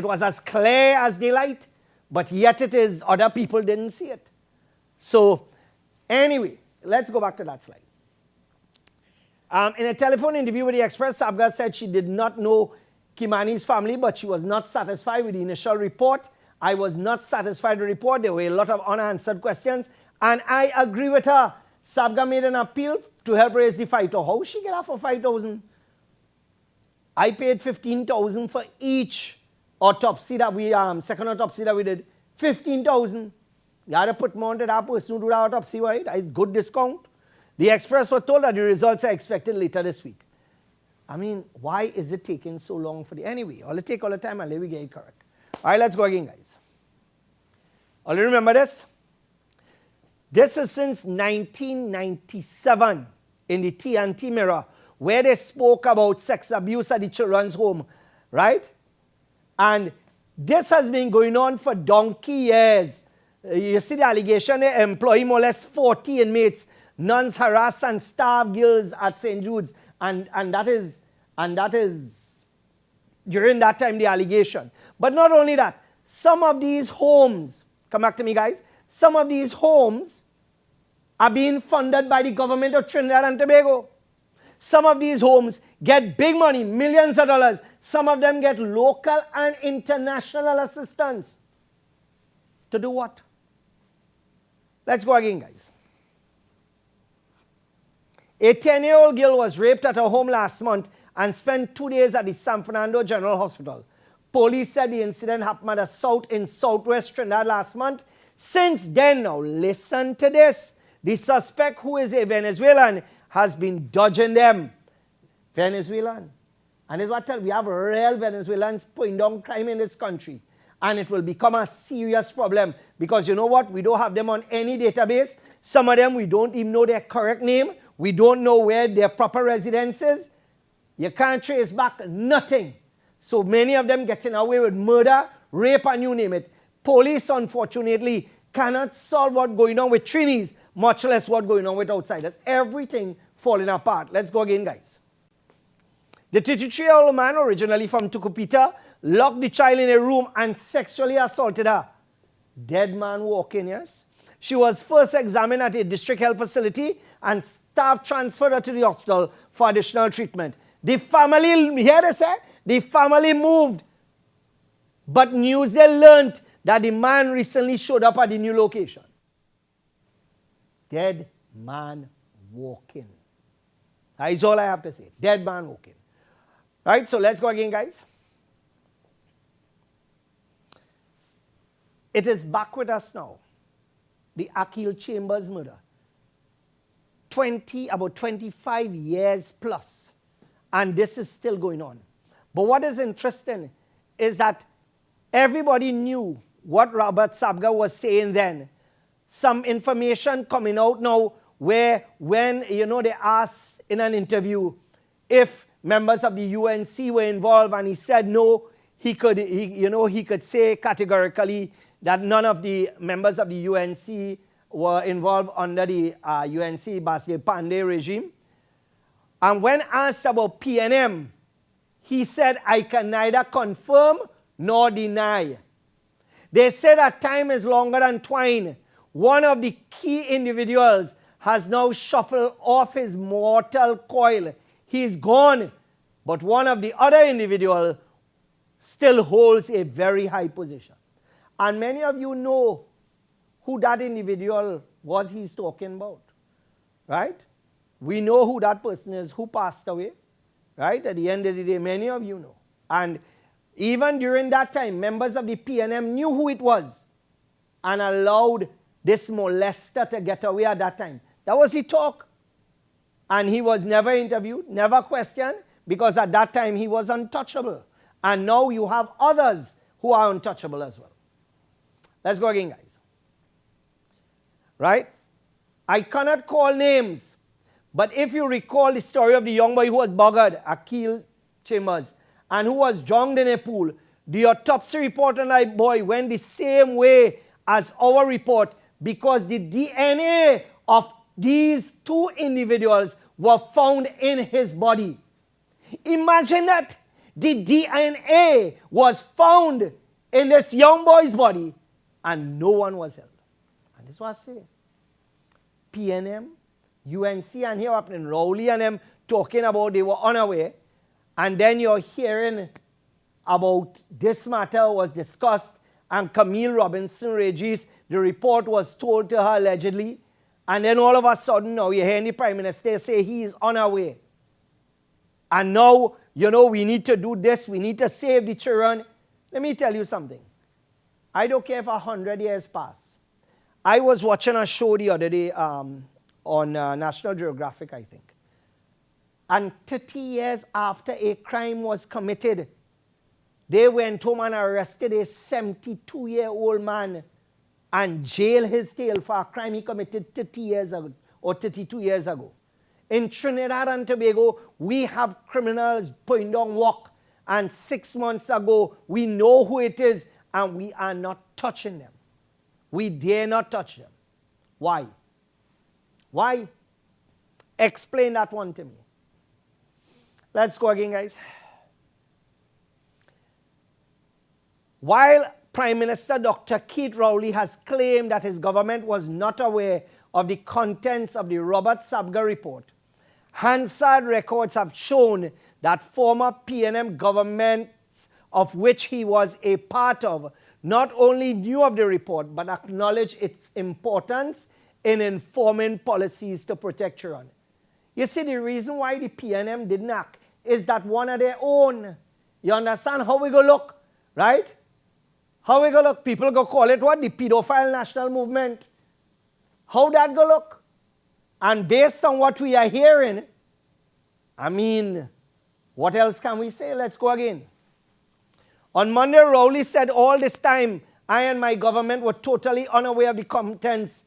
was as clear as daylight, but yet it is, other people didn't see it. So anyway, let's go back to that slide. In a telephone interview with the Express, Sabga said she did not know Kimani's family, but she was not satisfied with the initial report. I was not satisfied with the report. There were a lot of unanswered questions, and I agree with her. Sabga made an appeal to help raise the $5,000. How she get off for $5,000? I paid $15,000 for each autopsy that we, second autopsy that we did. $15,000. You had to put more into that person who do that autopsy, right? It's good discount. The Express was told that the results are expected later this week. I mean, why is it taking so long for the... Anyway, I'll take all the time and let me get it correct. All right, let's go again, guys. All you remember this? This is since 1997 in the TNT Mirror, where they spoke about sex abuse at the children's home, right? And this has been going on for donkey years. You see the allegation, they employ more or less 40 inmates, nuns harass and starve girls at St. Jude's. And that is during that time the allegation. But not only that, some of these homes, come back to me guys, some of these homes are being funded by the government of Trinidad and Tobago. Some of these homes get big money, millions of dollars. Some of them get local and international assistance. To do what? Let's go again, guys. A 10-year-old girl was raped at her home last month and spent 2 days at the San Fernando General Hospital. Police said the incident happened at in southwest Trinidad last month. Since then, now listen to this, the suspect, who is a Venezuelan, has been dodging them. Venezuelan. And it's what we have real Venezuelans putting down crime in this country. And it will become a serious problem, because you know what? We don't have them on any database. Some of them we don't even know their correct name. We don't know where their proper residence is. You can't trace back nothing. So many of them getting away with murder, rape, and you name it. Police, unfortunately, cannot solve what's going on with Trinis, much less what's going on with outsiders. Everything falling apart. Let's go again, guys. The 33-year-old man, originally from Tucupita, locked the child in a room and sexually assaulted her. Dead man walking, yes? She was first examined at a district health facility and staff transferred her to the hospital for additional treatment. The family, here they say, the family moved. But news they learned that the man recently showed up at the new location. Dead man walking. That is all I have to say. Dead man walking. Right, so let's go again, guys. It is back with us now. The Akil Chambers murder. About 25 years plus. And this is still going on. But what is interesting is that everybody knew what Robert Sabga was saying then. Some information coming out now where when, they asked in an interview if members of the UNC were involved, and he said no, he could say categorically that none of the members of the UNC were involved under the UNC Basil Pandey regime. And when asked about PNM, he said, I can neither confirm nor deny. They say that time is longer than twine. One of the key individuals has now shuffled off his mortal coil. He's gone. But one of the other individuals still holds a very high position. And many of you know who that individual was he's talking about. Right? We know who that person is, who passed away. right? At the end of the day, many of you know. And even during that time, members of the PNM knew who it was and allowed this molester to get away at that time. That was the talk. And he was never interviewed, never questioned, because at that time he was untouchable. And now you have others who are untouchable as well. Let's go again, guys. Right? I cannot call names, but if you recall the story of the young boy who was buggered, Akil Chambers, and who was drowned in a pool, the autopsy report on that boy went the same way as our report because the DNA of these two individuals were found in his body. Imagine that. The DNA was found in this young boy's body and no one was held. And this was it. PNM, UNC, and here up in Rowley and them talking about they were unaware. And then you're hearing about this matter was discussed and Camille Robinson Regis, the report was told to her allegedly. And then all of a sudden now you're hearing the Prime Minister say he is unaware. And now, you know, we need to do this, we need to save the children. Let me tell you something. I don't care if 100 years pass. I was watching a show the other day on National Geographic, I think. And 30 years after a crime was committed, they went home and arrested a 72-year-old man and jailed his tail for a crime he committed 30 years ago or 32 years ago. In Trinidad and Tobago, we have criminals putting down work, and 6 months ago, we know who it is, and we are not touching them. We dare not touch them. Why? Why? Explain that one to me. Let's go again, guys. While Prime Minister Dr. Keith Rowley has claimed that his government was not aware of the contents of the Robert Sabga report, Hansard records have shown that former PNM governments of which he was a part of not only knew of the report but acknowledged its importance in informing policies to protect children. You see, the reason why the PNM didn't act is that one of their own. You understand how we go look, right? How we go look? People go call it what? The pedophile national movement. How that go look? And based on what we are hearing, I mean, what else can we say? Let's go again. On Monday, Rowley said all this time, I and my government were totally unaware of the contents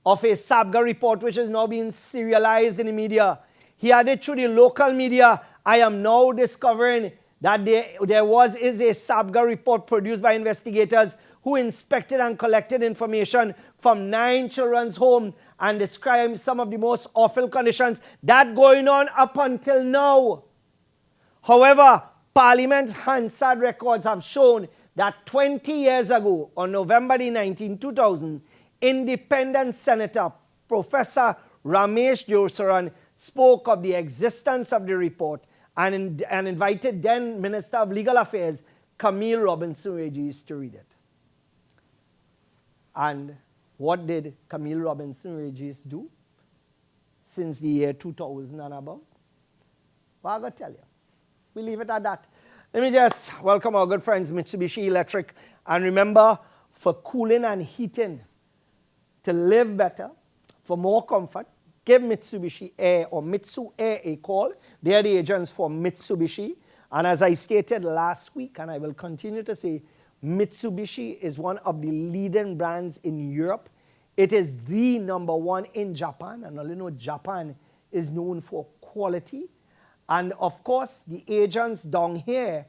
of a Sabga report, which is now being serialized in the media. He added through the local media, I am now discovering that there is a Sabga report produced by investigators who inspected and collected information from 9 children's homes and described some of the most awful conditions that going on up until now. However, Parliament's Hansard records have shown that 20 years ago, on November the 19th, 2000, Independent Senator Professor Ramesh Josaran spoke of the existence of the report and invited then Minister of Legal Affairs, Camille Robinson Regis, to read it. And what did Camille Robinson Regis do since the year 2000 and above? Well, I'm going to tell you. We leave it at that. Let me just welcome our good friends Mitsubishi Electric. And remember, for cooling and heating, to live better, for more comfort, give Mitsubishi Air or Mitsu Air a call. They are the agents for Mitsubishi. And as I stated last week, and I will continue to say, Mitsubishi is one of the leading brands in Europe. It is the #1 in Japan, and you know Japan is known for quality. And of course, the agents down here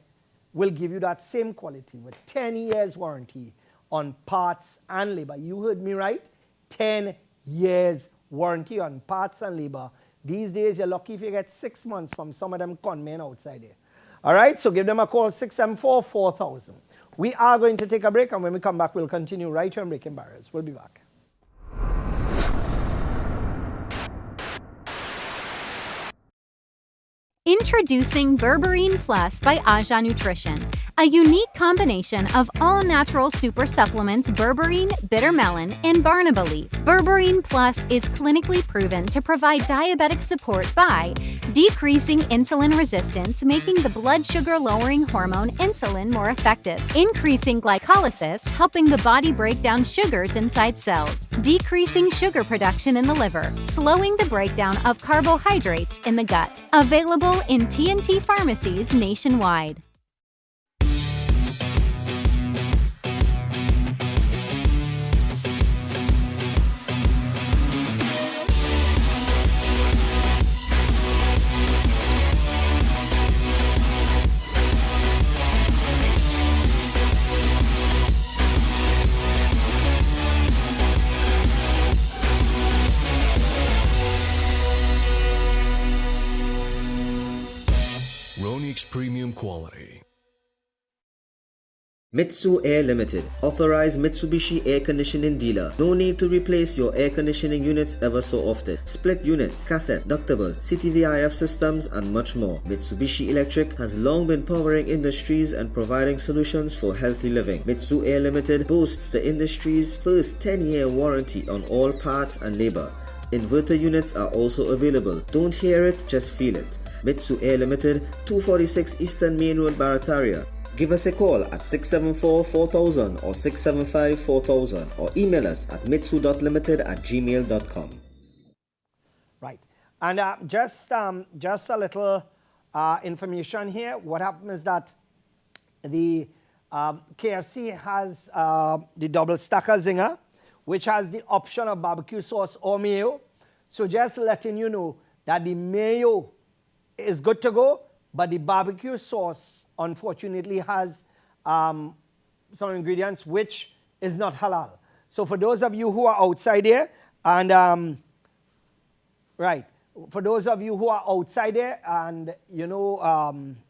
will give you that same quality with 10 years warranty on parts and labor. You heard me right? 10 years warranty on parts and labor. These days, you're lucky if you get 6 months from some of them conmen outside there. All right, so give them a call, 674-4000. We are going to take a break, and when we come back, we'll continue right here on Breaking Barriers. We'll be back. Introducing Berberine Plus by Aja Nutrition, a unique combination of all-natural super supplements berberine, bitter melon, and Barnaba leaf. Berberine Plus is clinically proven to provide diabetic support by decreasing insulin resistance, making the blood sugar-lowering hormone insulin more effective, increasing glycolysis, helping the body break down sugars inside cells, decreasing sugar production in the liver, slowing the breakdown of carbohydrates in the gut. Available in TNT pharmacies nationwide. Ronix Premium Quality. Mitsu Air Limited, authorized Mitsubishi air conditioning dealer. No need to replace your air conditioning units ever so often. Split units, cassette, ductable, CTVIF systems, and much more. Mitsubishi Electric has long been powering industries and providing solutions for healthy living. Mitsu Air Limited boasts the industry's first 10-year warranty on all parts and labor. Inverter units are also available. Don't hear it, just feel it. Mitsu Air Limited, 246 Eastern Main Road, Barataria. Give us a call at 674-4000 or 675-4000 or email us at mitsu.limited@gmail.com. Right. And just a little information here. What happened is that the KFC has the double stacker zinger, which has the option of barbecue sauce or mayo. So just letting you know that the mayo is good to go, but the barbecue sauce unfortunately has some ingredients which is not halal. So for those of you who are outside there, and for those of you who are outside there and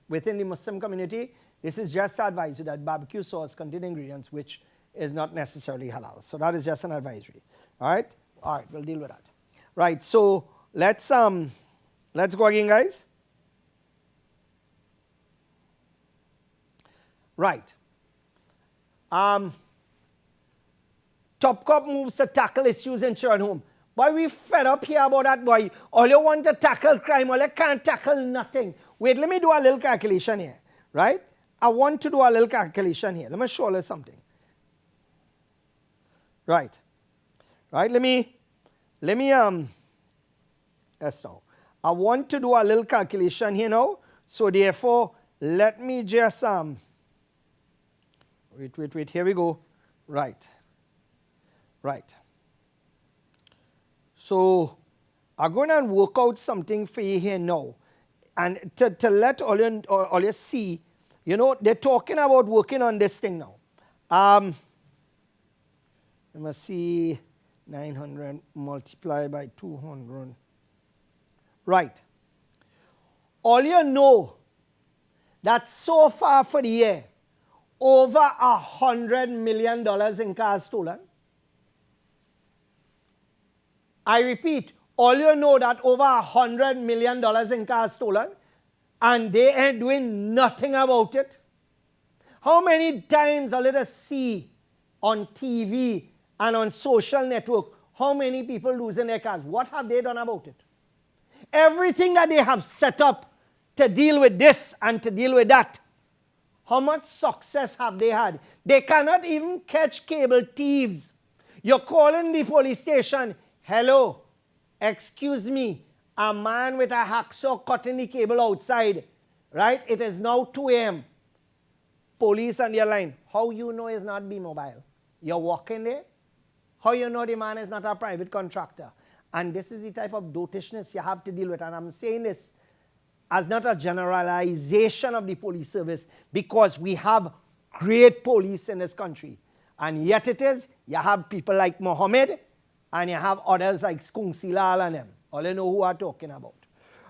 within the Muslim community, this is just to advise you that barbecue sauce contains ingredients which is not necessarily halal. So that is just an advisory. All right, we'll deal with that. Right, so let's go again, guys. Right. Top Cop moves to tackle issues in children home. Boy, we fed up here about that, boy. All you want to tackle crime, all you can't tackle nothing. Wait, let me do a little calculation here, right? I want to do a little calculation here. Let me show you something. Right. Let me yes, now. I want to do a little calculation here now. So therefore, let me just wait, here we go. Right. So I'm going to work out something for you here now. And to let all you see, they're talking about working on this thing now. Let me see, 900 multiplied by 200. Right. All you know that so far for the year, over $100 million in cars stolen. I repeat, all you know that over $100 million in cars stolen, and they ain't doing nothing about it. How many times all you see on TV and on social network, how many people losing their cars? What have they done about it? Everything that they have set up to deal with this and to deal with that, how much success have they had? They cannot even catch cable thieves. You're calling the police station, hello, excuse me, a man with a hacksaw cutting the cable outside, right? It is now 2 a.m. Police on their line. How you know it's not B-Mobile? You're walking there? How you know the man is not a private contractor? And this is the type of dotishness you have to deal with. And I'm saying this as not a generalization of the police service, because we have great police in this country. And yet it is, you have people like Mohammed, and you have others like Skunk Silal and them. All you know who I'm talking about.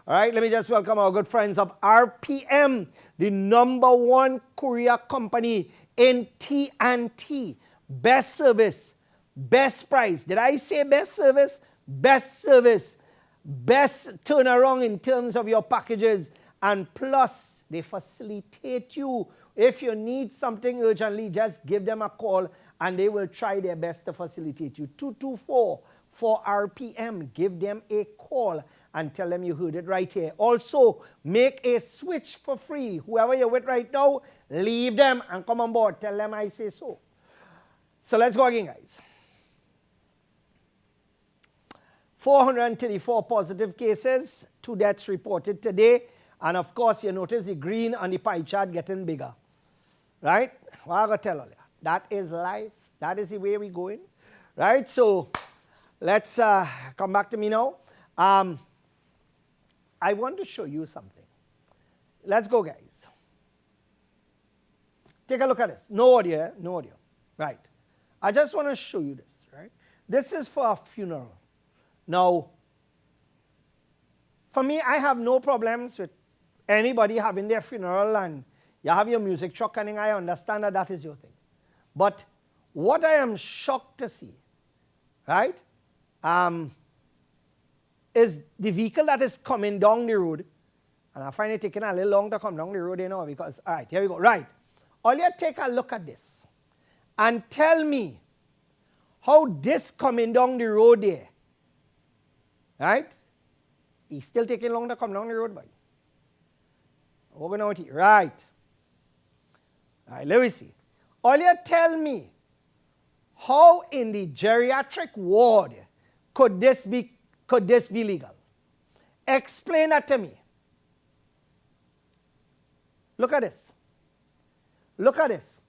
All right, let me just welcome our good friends of RPM, the #1 courier company in TNT. Best service, best price. Did I say best service? Best service, best turnaround in terms of your packages, And plus, they facilitate you. If you need something urgently, just give them a call and they will try their best to facilitate you. 224 4RPM. Give them a call and tell them you heard it right here. Also, make a switch for free. Whoever you're with right now, leave them and come on board. Tell them I say so. So let's go again, guys. 434 positive cases, 2 deaths reported today. And of course, you notice the green on the pie chart getting bigger. Right? What I gotta tell you? That is life. That is the way we're going. Right? So let's come back to me now. I want to show you something. Let's go, guys. Take a look at this. No audio, no audio. Right. I just want to show you this. Right? This is for a funeral. Now, for me, I have no problems with anybody having their funeral and you have your music truck and I understand that is your thing. But what I am shocked to see, right, is the vehicle that is coming down the road, and I find it taking a little long to come down the road, you know, because, all right, here we go. Right. All you take a look at this and tell me how this coming down the road there, right, he's still taking long to come down the road, boy. Over now, right. All right, let me see. All you tell me, how in the geriatric ward could this be legal? Explain that to me. Look at this. Look at this.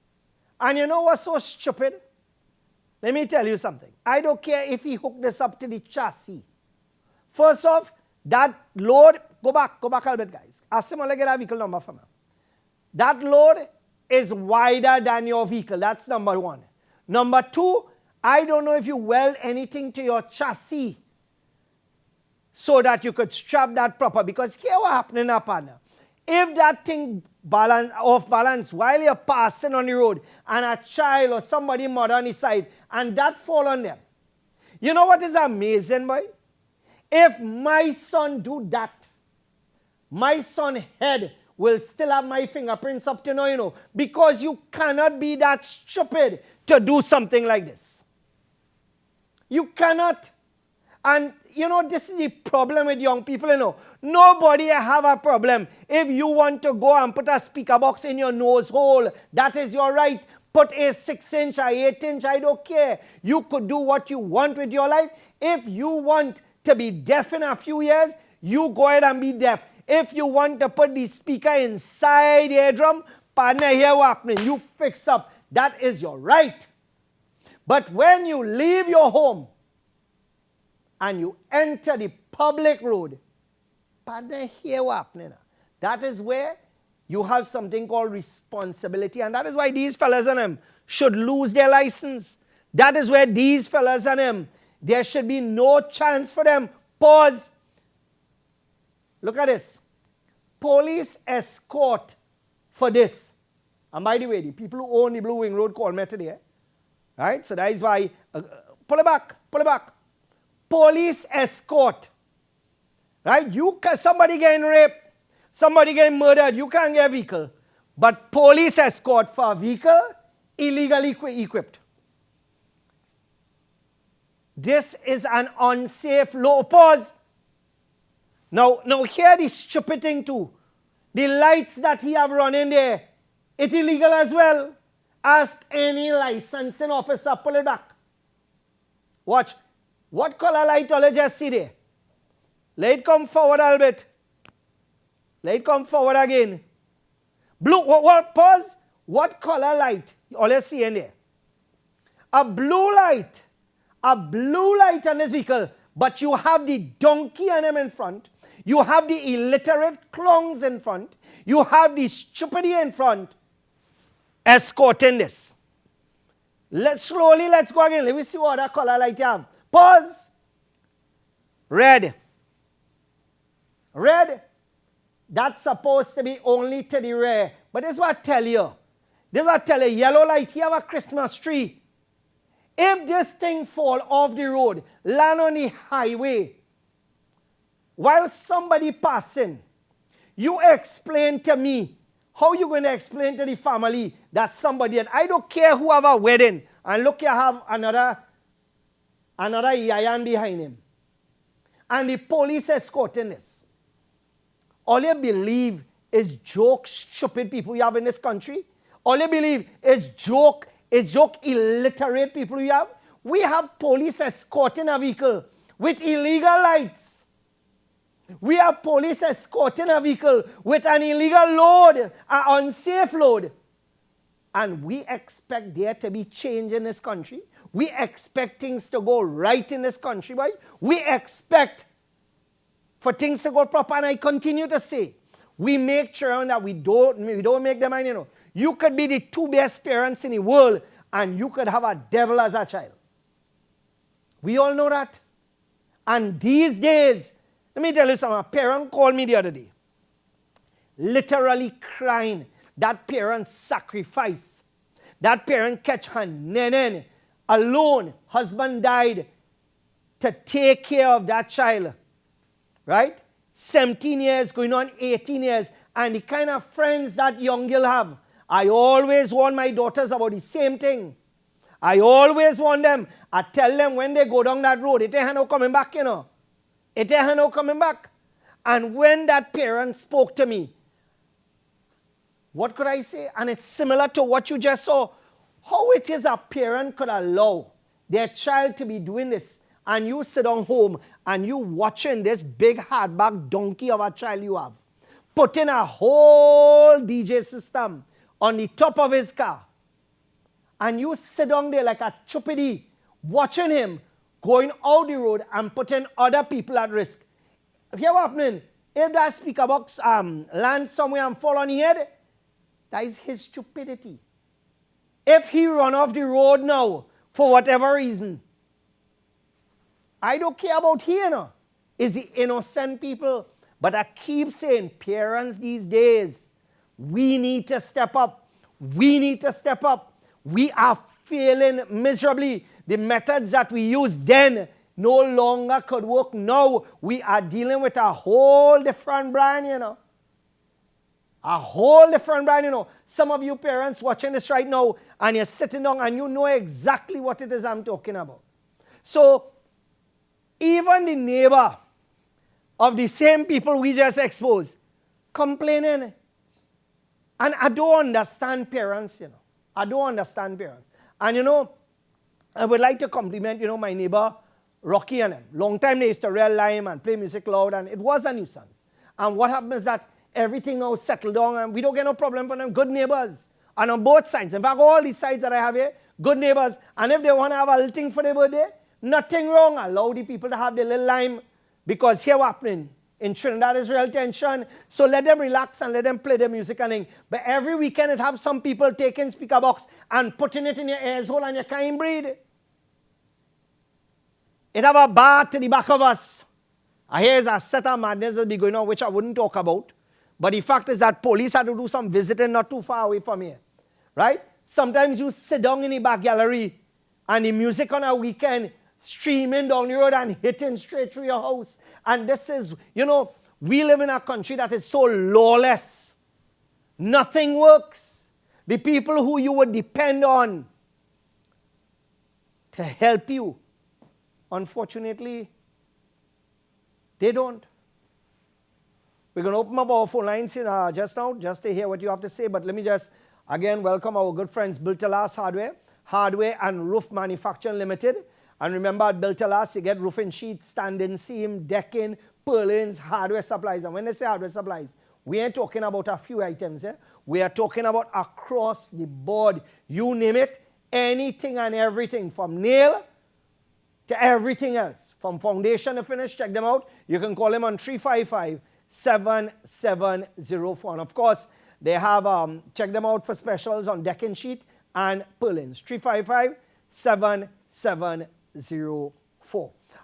And you know what's so stupid? Let me tell you something. I don't care if he hooked this up to the chassis. First off, that load, go back a little bit, guys. Ask him to get a vehicle number for me. That load is wider than your vehicle. That's number one. Number two, I don't know if you weld anything to your chassis so that you could strap that proper. Because here what happening up, partner. If that thing off balance while you're passing on the road and a child or somebody mother on the side and that fall on them. You know what is amazing, boy? If my son do that, my son head will still have my fingerprints up to now, you know, because you cannot be that stupid to do something like this. You cannot. And, you know, this is the problem with young people, you know. Nobody have a problem. If you want to go and put a speaker box in your nose hole, that is your right. Put a 6-inch or 8-inch, I don't care. You could do what you want with your life. If you want to be deaf in a few years, you go ahead and be deaf. If you want to put the speaker inside the eardrum, partner, here what happening. You fix up. That is your right. But when you leave your home and you enter the public road, partner, here what happening. That is where you have something called responsibility. And that is why these fellas and them should lose their license. That is where these fellas and them, there should be no chance for them. Pause. Look at this. Police escort for this. And by the way, the people who own the Blue Wing Road called me today. Right? So that is why, pull it back, pull it back. Police escort. Right? Somebody getting raped, somebody getting murdered, you can't get a vehicle. But police escort for a vehicle illegally equipped. This is an unsafe low. Pause. Now here the stupid thing too. The lights that he have running there, it's illegal as well. Ask any licensing officer, pull it back. Watch. What color light all you just see there? Let it come forward a little bit. Let it come forward again. Blue, what pause? What color light all you see in there? A blue light on this vehicle, but you have the donkey and them in front. You have the illiterate clowns in front. You have the stupidity in front escorting this. Let's go again. Let me see what that color light you have. Pause. Red. Red. That's supposed to be only to the rear. But this is what I tell you. This is what I tell you. Yellow light, here have a Christmas tree. If this thing fall off the road, land on the highway, while somebody passing, You explain to me. How you going to explain to the family that somebody, I don't care who have a wedding, and look, you have another yayan behind him. And the police escorting this. All you believe is joke, stupid people you have in this country. All you believe is joke illiterate people you have. We have police escorting a vehicle with illegal lights. We have police escorting a vehicle with an illegal load, an unsafe load. And we expect there to be change in this country. We expect things to go right in this country, right? We expect for things to go proper. And I continue to say, we make sure that we don't make them, You could be the two best parents in the world and you could have a devil as a child. We all know that. And these days, let me tell you something. A parent called me the other day, literally crying. That parent sacrifice. That parent catch her nenen alone. Husband died to take care of that child. Right? 17 years, going on 18 years. And the kind of friends that young girl have. I always warn my daughters about the same thing. I always warn them. I tell them when they go down that road, it ain't no coming back, It ain't no coming back. And when that parent spoke to me, what could I say? And it's similar to what you just saw. How it is a parent could allow their child to be doing this, and you sit down home and you watching this big hardback donkey of a child you have, putting a whole DJ system on the top of his car, and you sit down there like a chupidi, watching him going out the road and putting other people at risk. Hear what happening? If that speaker box lands somewhere and fall on his head, that is his stupidity. If he run off the road now, for whatever reason, I don't care about here, It's the innocent people. But I keep saying, parents these days, we need to step up. We need to step up. We are failing miserably. The methods that we used then no longer could work. Now we are dealing with a whole different brand, A whole different brand, Some of you parents watching this right now, and you're sitting down and you know exactly what it is I'm talking about. So, even the neighbor of the same people we just exposed, complaining. And I don't understand parents, I don't understand parents. And I would like to compliment, my neighbor, Rocky and them. Long time they used to rail lime and play music loud, and it was a nuisance. And what happens is that everything now settled down, and we don't get no problem from them. Good neighbors. And on both sides. In fact, all these sides that I have here, good neighbors. And if they want to have a little thing for their birthday, nothing wrong. Allow the people to have their little lime. Because here what's happening in Trinidad is real tension. So let them relax and let them play their music and thing. But every weekend it have some people taking speaker box and putting it in your ears hole and you can't breathe. It have a bar to the back of us. Here's a set of madness that be going on, which I wouldn't talk about. But the fact is that police had to do some visiting not too far away from here. Right? Sometimes you sit down in the back gallery and the music on a weekend streaming down the road and hitting straight through your house. And this is, we live in a country that is so lawless. Nothing works. The people who you would depend on to help you, unfortunately, they don't. We're going to open up our phone lines here just now, just to hear what you have to say. But let me just, again, welcome our good friends, Built-to-Last Hardware and Roof Manufacturing Limited. And remember, at Built-to-Last, you get roofing sheets, standing seam, decking, purlins, hardware supplies. And when they say hardware supplies, we ain't talking about a few items. We are talking about across the board. You name it, anything and everything, from nail to everything else. From foundation to finish, check them out. You can call them on 355-7704. And of course, they have, check them out for specials on decking sheet and purlins. 355-7704.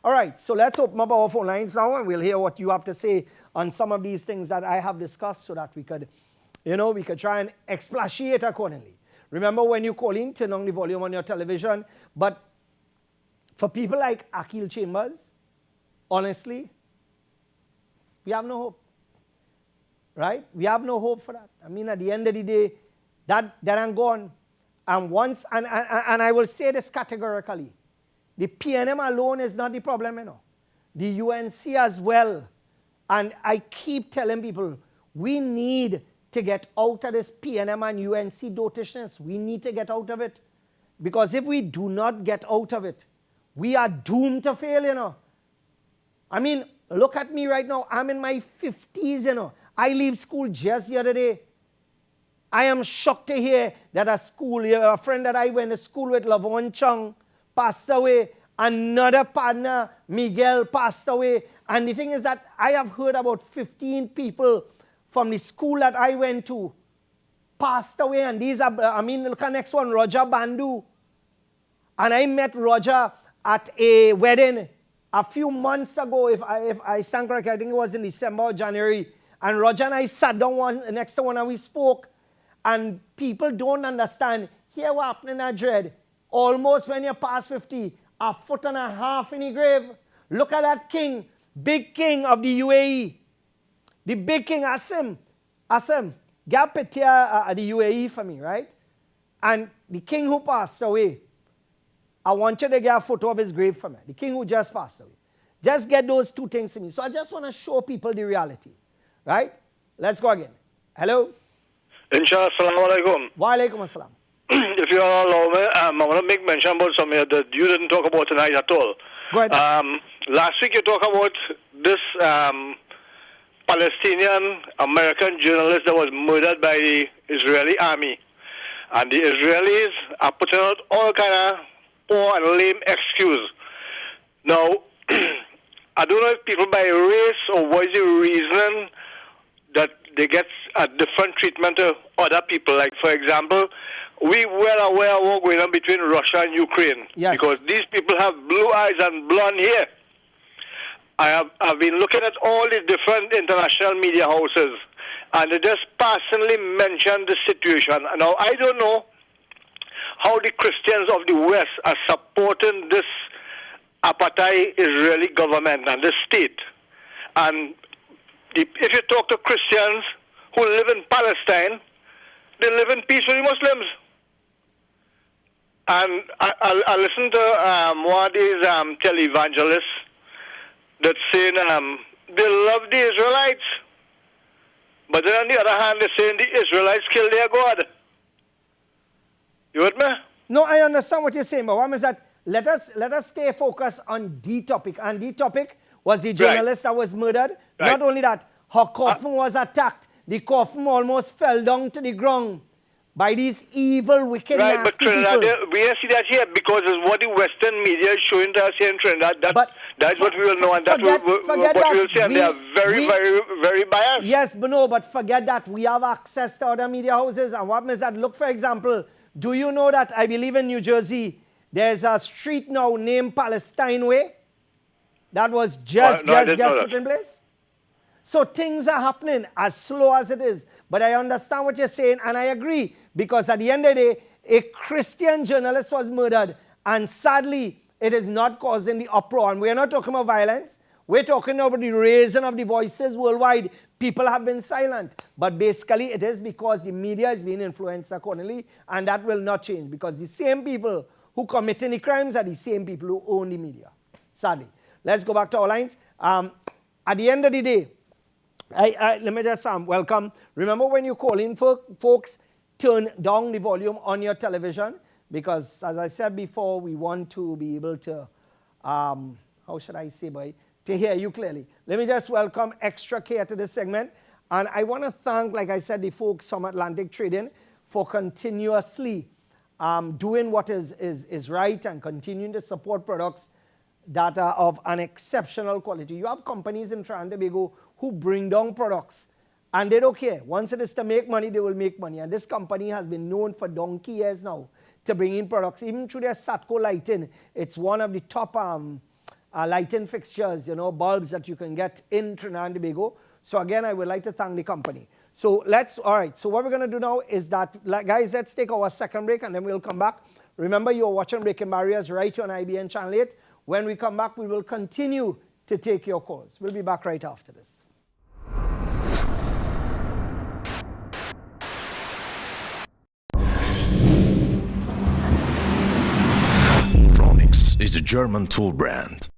All right, so let's open up our phone lines now and we'll hear what you have to say on some of these things that I have discussed so that we could, we could try and expatiate accordingly. Remember, when you call in, turn on the volume on your television. But for people like Akil Chambers, honestly, we have no hope. right? We have no hope for that. I mean, at the end of the day, that I'm gone. And once, and I will say this categorically, the PNM alone is not the problem, you know. The UNC as well. And I keep telling people, we need to get out of this PNM and UNC dotishness. We need to get out of it. Because if we do not get out of it, we are doomed to fail, you know. I mean, look at me right now. I'm in my 50s, you know. I leave school just the other day. I am shocked to hear that a friend that I went to school with, Lavon Chung, passed away. Another partner, Miguel, passed away. And the thing is that I have heard about 15 people from the school that I went to passed away. And these are, I mean, look at the next one, Roger Bandu. And I met Roger at a wedding a few months ago, if I stand correct, I think it was in December or January. And Roger and I sat down next to one and we spoke. And people don't understand. Here what happening at Dread. Almost when you're past 50, a foot and a half in the grave. Look at that king, big king of the UAE. The big king, Asim, get a picture at the UAE for me, right? And the king who passed away, I want you to get a photo of his grave for me. The king who just passed away. Just get those two things for me. So I just want to show people the reality, right? Let's go again. Hello? Inshallah, assalamu alaikum. Wa alaikum assalam. If you allow me, I want to make mention about something that you didn't talk about tonight at all. Go ahead. Last week you talked about this Palestinian American journalist that was murdered by the Israeli army. And the Israelis are putting out all kind of poor and lame excuse. Now, I don't know if people by race or what is the reason that they get a different treatment to other people. Like, for example, we well aware of what's going on between Russia and Ukraine. Yes. Because these people have blue eyes and blonde hair. I've been looking at all the different international media houses, and they just personally mentioned the situation. Now, I don't know how the Christians of the West are supporting this apartheid Israeli government and this state. And if you talk to Christians who live in Palestine, they live in peace with the Muslims. And I listened to one of these televangelists that's saying they love the Israelites. But then on the other hand, they're saying the Israelites killed their God. You with me? No, I understand what you're saying, but one is that let us stay focused on the topic. And the topic was the journalist that was murdered. Right. Not only that, her coffin was attacked. The coffin almost fell down to the ground by these evil, wicked, right, but nasty Trinidad, people. we don't see that here because it's what the Western media is showing to us here in Trinidad. That's what we will know, and that's what we will see. And they are very, very biased. Yes, but no, but forget that. We have access to other media houses. And what means that? Look, for example, do you know that I believe in New Jersey, there's a street now named Palestine Way? That was just put in place. So things are happening as slow as it is. But I understand what you're saying, and I agree. Because at the end of the day, a Christian journalist was murdered. And sadly, it is not causing the uproar. And we're not talking about violence. We're talking about the raising of the voices worldwide. People have been silent. But basically, it is because the media is being influenced accordingly. And that will not change. Because the same people who commit any crimes are the same people who own the media. Sadly. Let's go back to our lines. At the end of the day, let me just welcome. Remember when you call in, folks, turn down the volume on your television. Because as I said before, we want to be able to, how should I say, boy, to hear you clearly. Let me just welcome Extra Care to this segment. And I want to thank, like I said, the folks from Atlantic Trading for continuously doing what is right and continuing to support products that are of an exceptional quality. You have companies in Trinidad and Tobago who bring down products and they don't care. Once it is to make money, they will make money. And this company has been known for donkey years now to bring in products. Even through their Satco lighting, it's one of the top lighting fixtures, you know, bulbs that you can get in Trinidad and Tobago. So again, I would like to thank the company. So all right, so what we're going to do now is that, guys, let's take our second break and then we'll come back. Remember, you're watching Breaking Barriers right here on IBN Channel 8. When we come back, we will continue to take your calls. We'll be back right after this. is a German tool brand.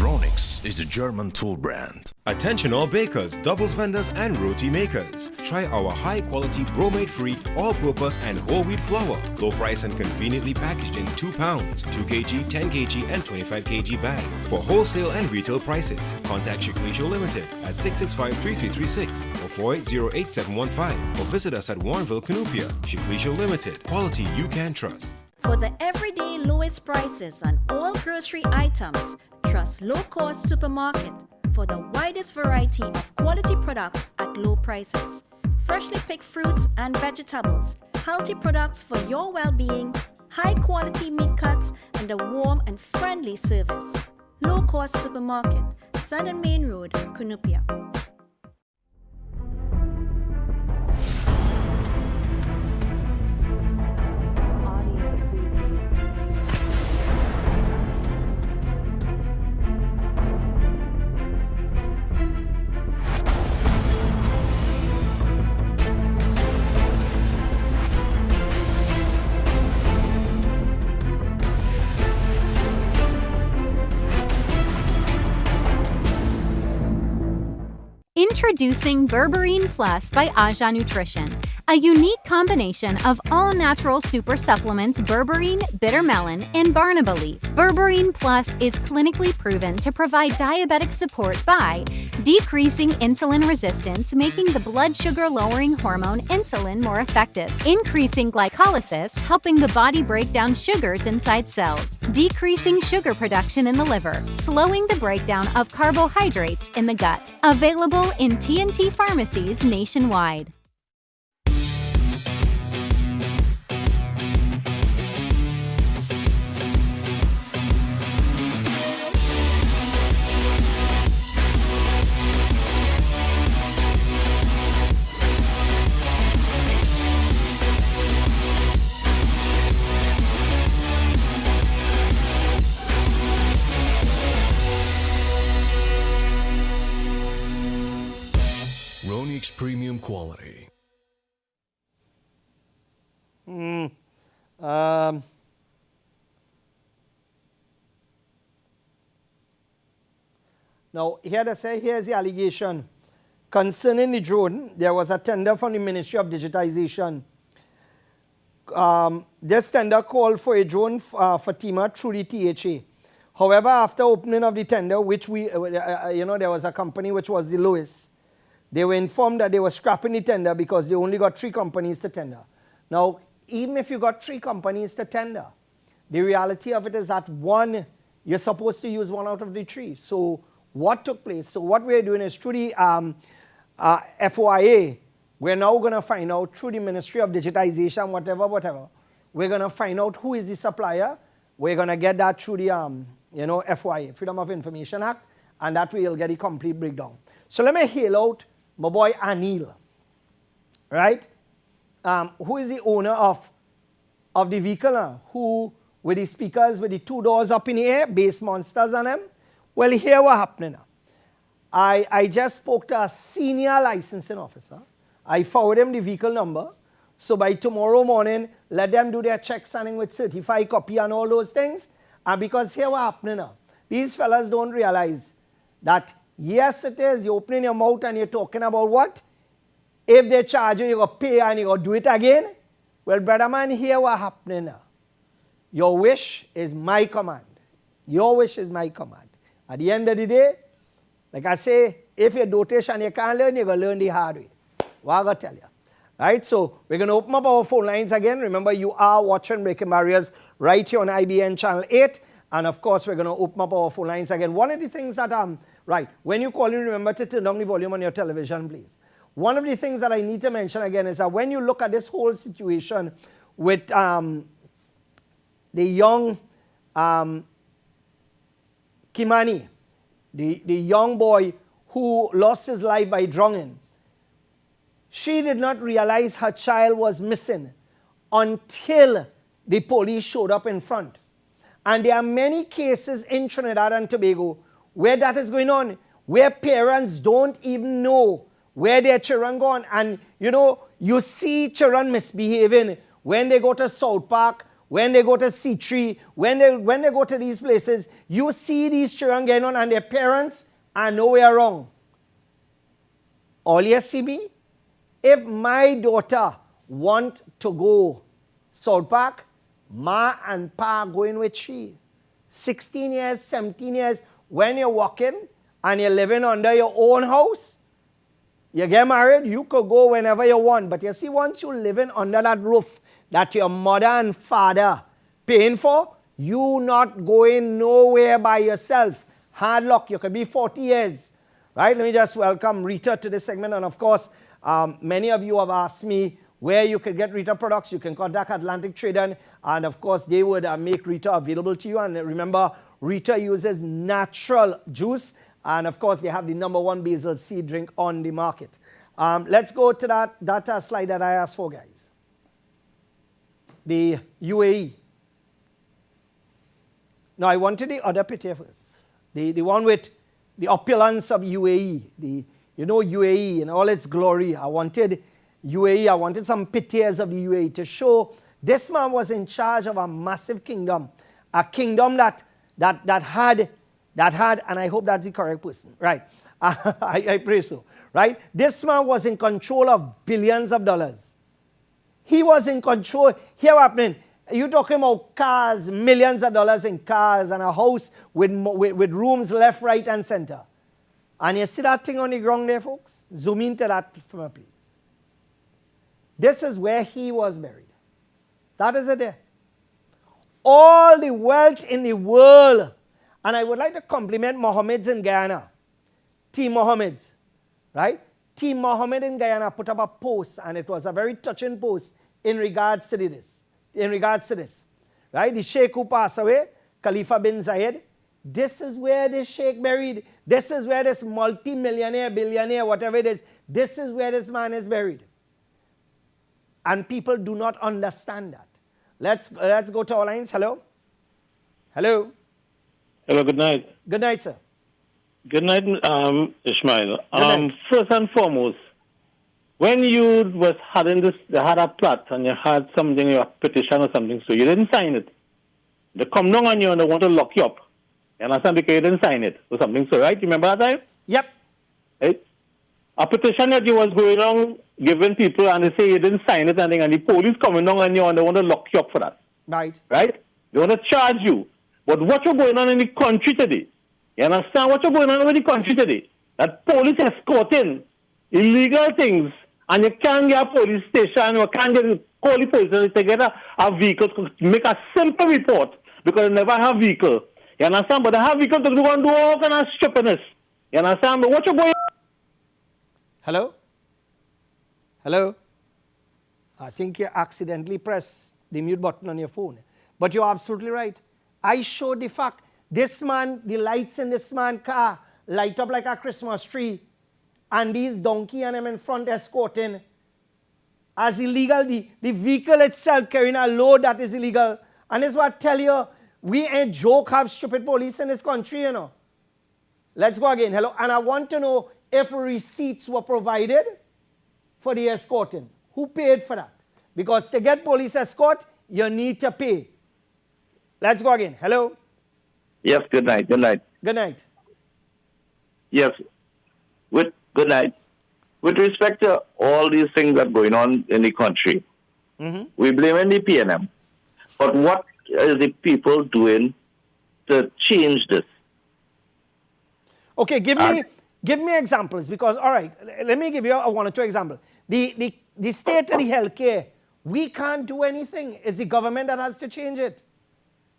Ronix is a German tool brand. Attention all bakers, doubles vendors and roti makers. Try our high-quality bromate-free, all-purpose and whole wheat flour. Low price and conveniently packaged in 2 pounds, 2 kg, 10 kg and 25 kg bags. For wholesale and retail prices, contact Shiklisho Limited at 665-3336 or 480-8715 or visit us at Warrenville, Canoopia. Shiklisho Limited, quality you can trust. For the everyday lowest prices on all grocery items, trust Low Cost Supermarket for the widest variety of quality products at low prices. Freshly picked fruits and vegetables, healthy products for your well-being, high quality meat cuts, and a warm and friendly service. Low Cost Supermarket, Southern Main Road, Canoopia. Introducing Berberine Plus by Aja Nutrition, a unique combination of all-natural super supplements berberine, bitter melon, and Barnaba leaf. Berberine Plus is clinically proven to provide diabetic support by decreasing insulin resistance, making the blood sugar-lowering hormone insulin more effective, increasing glycolysis, helping the body break down sugars inside cells, decreasing sugar production in the liver, slowing the breakdown of carbohydrates in the gut. Available in TNT pharmacies nationwide. Ronix Premium Quality. Now, here's the allegation. Concerning the drone, there was a tender from the Ministry of Digitization. This tender called for a drone Fatima through the THA. However, after opening of the tender, which there was a company which was the lowest, they were informed that they were scrapping the tender because they only got 3 companies to tender. Now, even if you got 3 companies to tender, the reality of it is that you're supposed to use 1 out of the 3. So what took place? So what we're doing is through the FOIA, we're now going to find out through the Ministry of Digitization, whatever, we're going to find out who is the supplier. We're going to get that through the FOIA, Freedom of Information Act, and that way you'll get a complete breakdown. So let me hail out my boy Anil, right? Who is the owner of the vehicle, who with the speakers with the 2 doors up in the air, bass monsters on them. Well, here what happening now. I just spoke to a senior licensing officer. I forwarded him the vehicle number. So by tomorrow morning, let them do their check signing with certified copy and all those things. And because here what happening now. These fellas don't realize that yes, it is. You're opening your mouth and you're talking about what? If they charge you, you're going to pay and you're going to do it again. Well, brother man, here what happening now. Your wish is my command. Your wish is my command. At the end of the day, like I say, if you're dotish and you can't learn, you're going to learn the hard way. What I'm going to tell you. Right, so we're going to open up our phone lines again. Remember, you are watching Breaking Barriers right here on IBN Channel 8. And of course, we're going to open up our phone lines again. One of the things that, right, when you call in, remember to turn down the volume on your television, please. One of the things that I need to mention again is that when you look at this whole situation with the young Kimani, the young boy who lost his life by drowning, she did not realize her child was missing until the police showed up in front. And there are many cases in Trinidad and Tobago where that is going on, where parents don't even know where their children gone. And, you see children misbehaving when they go to South Park, when they go to C3, when they go to these places, you see these children getting on and their parents are nowhere wrong. All you see me? If my daughter want to go South Park, ma and pa going with she. 16 years, 17 years, when you're walking and you're living under your own house, you get married, you could go whenever you want. But you see, once you're living under that roof that your mother and father paying for, you not going nowhere by yourself. Hard luck. You could be 40 years. Right? Let me just welcome Rita to this segment. And of course, many of you have asked me where you can get Rita products. You can contact Atlantic Trading. And of course, they would make Rita available to you. And remember, Rita uses natural juice. And of course, they have the #1 basil seed drink on the market. Let's go to that slide that I asked for, guys. The UAE. Now, I wanted the other picture first. The one with the opulence of UAE. UAE in all its glory. I wanted UAE. I wanted some pictures of the UAE to show this man was in charge of a massive kingdom. A kingdom that had, and I hope that's the correct person, right? I pray so, right? This man was in control of billions of dollars. He was in control. Here happening. You're talking about cars, millions of dollars in cars, and a house with rooms left, right, and center. And you see that thing on the ground there, folks? Zoom into that for me, please. This is where he was buried. That is it there. All the wealth in the world. And I would like to compliment Mohammeds in Guyana. Team Mohammeds, right? Team Mohammed in Guyana put up a post, and it was a very touching post in regards to this. Right? The sheikh who passed away, Khalifa bin Zayed, this is where this sheikh buried. This is where this multi-millionaire, billionaire, whatever it is, this is where this man is buried. And people do not understand that. Let's go to our lines. Hello? Hello? Hello, good night. Good night, sir. Good night, Ishmael. First and foremost, when you had a plot and you had something, a petition or something, so you didn't sign it. They come down on you and they want to lock you up. You understand? Because you didn't sign it or something, so right? You remember that time? Yep. Right? A petition that you was going on giving people and they say you didn't sign it and the police coming down on you and they want to lock you up for that. Right. Right? They want to charge you. But what you're going on in the country today, you understand what you're going on in the country today? That police escorting illegal things, and you can't get a police station, you can't call the police to get a vehicle to make a simple report because they never have vehicle. You understand? But they have vehicle to do all kind of stupidness. You understand? But what you're going on? Hello? Hello? I think you accidentally pressed the mute button on your phone. But you're absolutely right. I showed the fact. This man, the lights in this man's car light up like a Christmas tree. And these donkey and him in front escorting as illegal. The vehicle itself carrying a load that is illegal. And this is what I tell you, we ain't joke have stupid police in this country, you know. Let's go again. Hello. And I want to know if receipts were provided for the escorting. Who paid for that? Because to get police escort, you need to pay. Let's go again. Hello. Yes, good night. Good night. Good night. Yes. Good night. With respect to all these things that are going on in the country, we blame the PNM. But what are the people doing to change this? Okay, give me examples because, all right, let me give you one or two examples. The state of the healthcare, we can't do anything. It's the government that has to change it.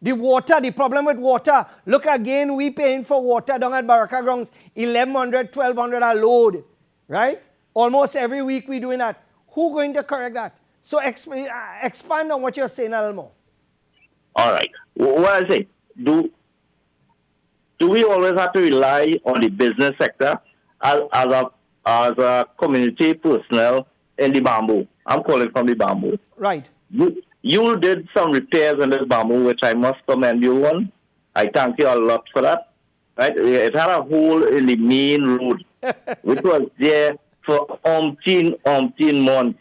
The water, the problem with water. Look again, we paying for water down at Baraka Grounds, 1,100, 1,200 a load, right? Almost every week we doing that. Who going to correct that? So expand on what you're saying a little more. All right. What I say, do we always have to rely on the business sector as a community personnel in the bamboo? I'm calling from the bamboo. Right. You did some repairs in this bamboo, which I must commend you on. I thank you a lot for that. Right? It had a hole in the main road, which was there for umpteen months.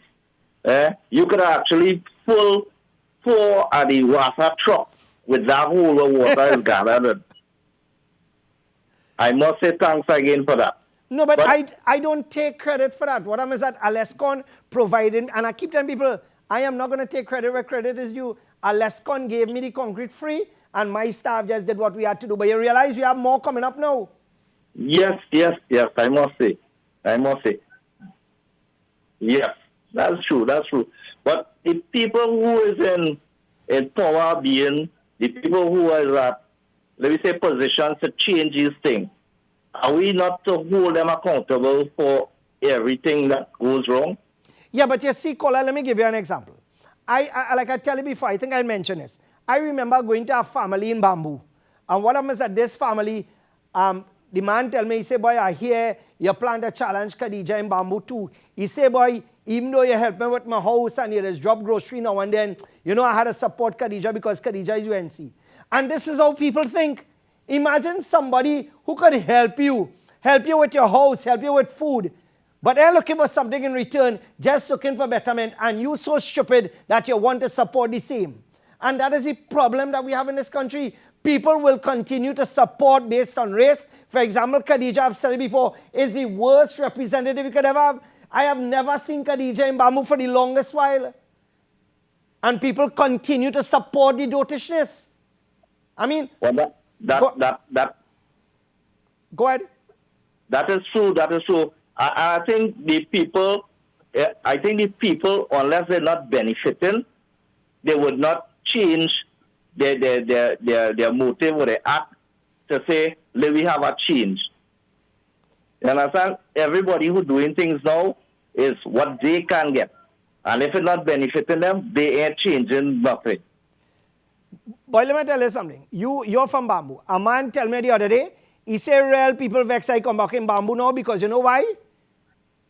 You could have actually full at the water truck with that whole of water is gathered. I must say thanks again for that. No, but I don't take credit for that. What I mean is that Alescon provided, and I keep telling people, I am not going to take credit where credit is due. Alescon gave me the concrete free, and my staff just did what we had to do. But you realize we have more coming up now. Yes, I must say. Yes, that's true. But the people who is in power being, the people who are at, let me say, positions to change these things, are we not to hold them accountable for everything that goes wrong? Yeah, but you see, Kola, let me give you an example. Like I tell you before, I think I mentioned this. I remember going to a family in Bamboo. And what happens at this family, the man tell me, he say, boy, I hear you plan to challenge Khadija in Bamboo too. He say, boy, even though you help me with my house and you just drop grocery now and then, you know I had to support Khadija because Khadija is UNC. And this is how people think. Imagine somebody who could help you with your house, help you with food, but they're looking for something in return, just looking for betterment, and you so stupid that you want to support the same. And that is the problem that we have in this country. People will continue to support based on race. For example, Khadija, I've said it before, is the worst representative you could ever have. I have never seen Khadija in Bamboo for the longest while. And people continue to support the dotishness. I mean... Well, Go ahead. That is true. I think the people, unless they're not benefiting, they would not change their motive or their act to say, let me have a change. You understand? Everybody who's doing things now is what they can get. And if it's not benefiting them, they ain't changing nothing. Boy, let me tell you something. You're from Bamboo. A man tell me the other day, he said real people vex I come back in Bamboo now because you know why?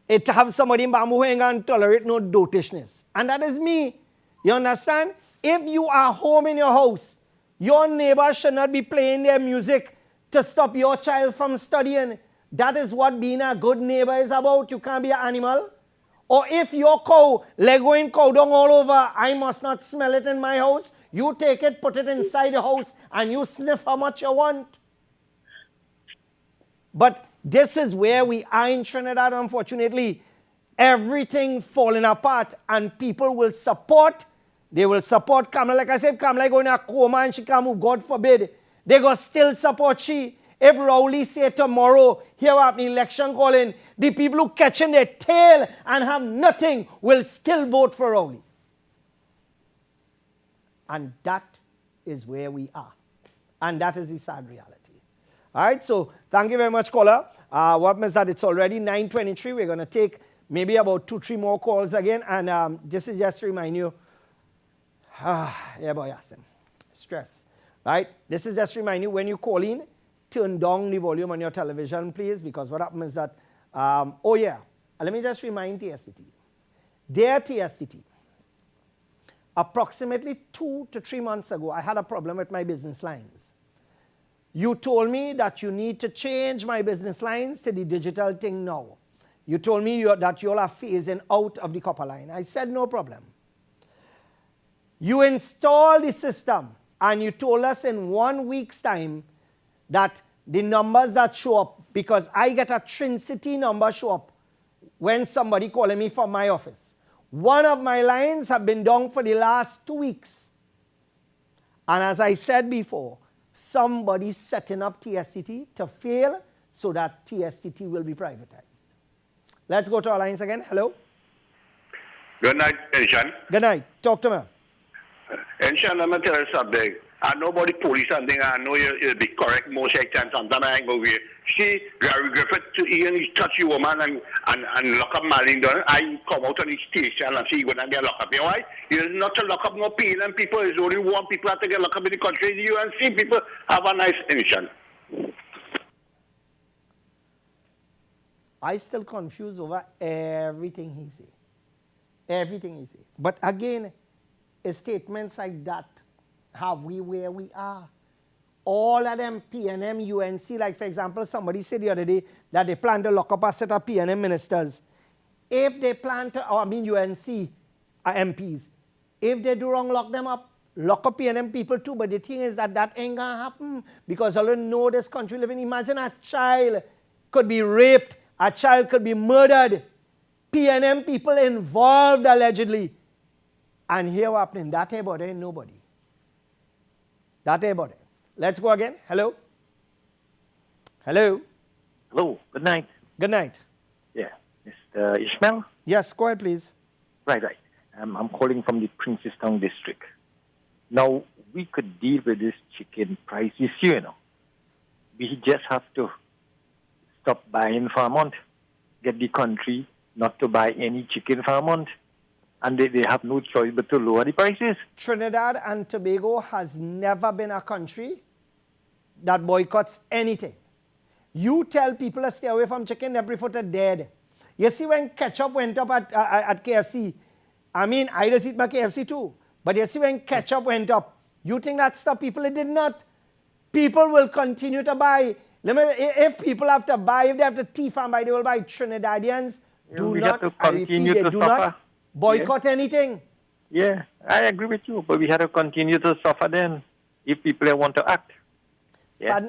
It have somebody in Bamboo who ain't going to tolerate no dotishness. And that is me. You understand? If you are home in your house, your neighbors should not be playing their music to stop your child from studying. That is what being a good neighbor is about. You can't be an animal. Or if your cow, Legoing cow dung all over, I must not smell it in my house. You take it, put it inside the house, and you sniff how much you want. But this is where we are in Trinidad, unfortunately. Everything falling apart, and people will support. They will support Kamala. Like I said, Kamala going to a coma and she can't move, God forbid. They go still support she. If Rowley say tomorrow, here we have an election calling, the people who catching their tail and have nothing will still vote for Rowley. And that is where we are. And that is the sad reality. All right, so thank you very much, caller. What means that it's already 9:23. We're going to take maybe about 2-3 more calls again. And this is just to remind you, yeah, boy, Yasim, stress. Right? This is just to remind you, when you call in, turn down the volume on your television, please, because what happens is that, oh yeah, let me just remind TSCT. Dear TSCT, approximately 2 to 3 months ago, I had a problem with my business lines. You told me that you need to change my business lines to the digital thing now. You told me that you all are phasing out of the copper line. I said, no problem. You installed the system, and you told us in 1 week's time that the numbers that show up, because I get a Trincity number show up when somebody calling me from my office. One of my lines have been down for the last 2 weeks. And as I said before, somebody's setting up TSCT to fail so that TSCT will be privatized. Let's go to our lines again. Hello. Good night, Enshan. Good night. Talk to me. Enshan, let me tell you something. I know about the police and thing. I know you'll be correct most of the time. Sometimes I ain't go away. See, Gary Griffith, he touch you woman and lock up Marlingdon. I come out on the station and see you gonna get locked up. You know why? It's not to lock up no PLM people. It's only one people have to get locked up in the country. You and see people have a nice nation. I still confused over everything he say. Everything he say. But again, statements like that have we where we are. All of them PNM, UNC, like for example, somebody said the other day that they plan to lock up a set of PNM ministers. If they plan to, UNC MPs, If they do wrong, lock them up. Lock up PNM people too. But the thing is that ain't gonna happen because all you know this country living. Imagine a child could be raped, a child could be murdered. PNM people involved allegedly. And here what happening? That about ain't nobody. That about it. Let's go again. Hello? Hello? Hello. Good night. Good night. Yeah. Mr. Ishmael? Yes, go ahead, please. Right. I'm calling from the Princestown district. Now, we could deal with this chicken price issue, We just have to stop buying for a month, get the country not to buy any chicken for a month, and they have no choice but to lower the prices. Trinidad and Tobago has never been a country that boycotts anything. You tell people to stay away from chicken, they prefer to dead. You see when ketchup went up at KFC, I mean, I just eat my KFC too. But you see when ketchup went up, you think that stopped people? It did not. People will continue to buy. If people have to buy, if they have to thief and buy, they will buy. Trinidadians do not boycott anything. Yeah, I agree with you, but we have to continue to suffer then if people want to act. Yeah.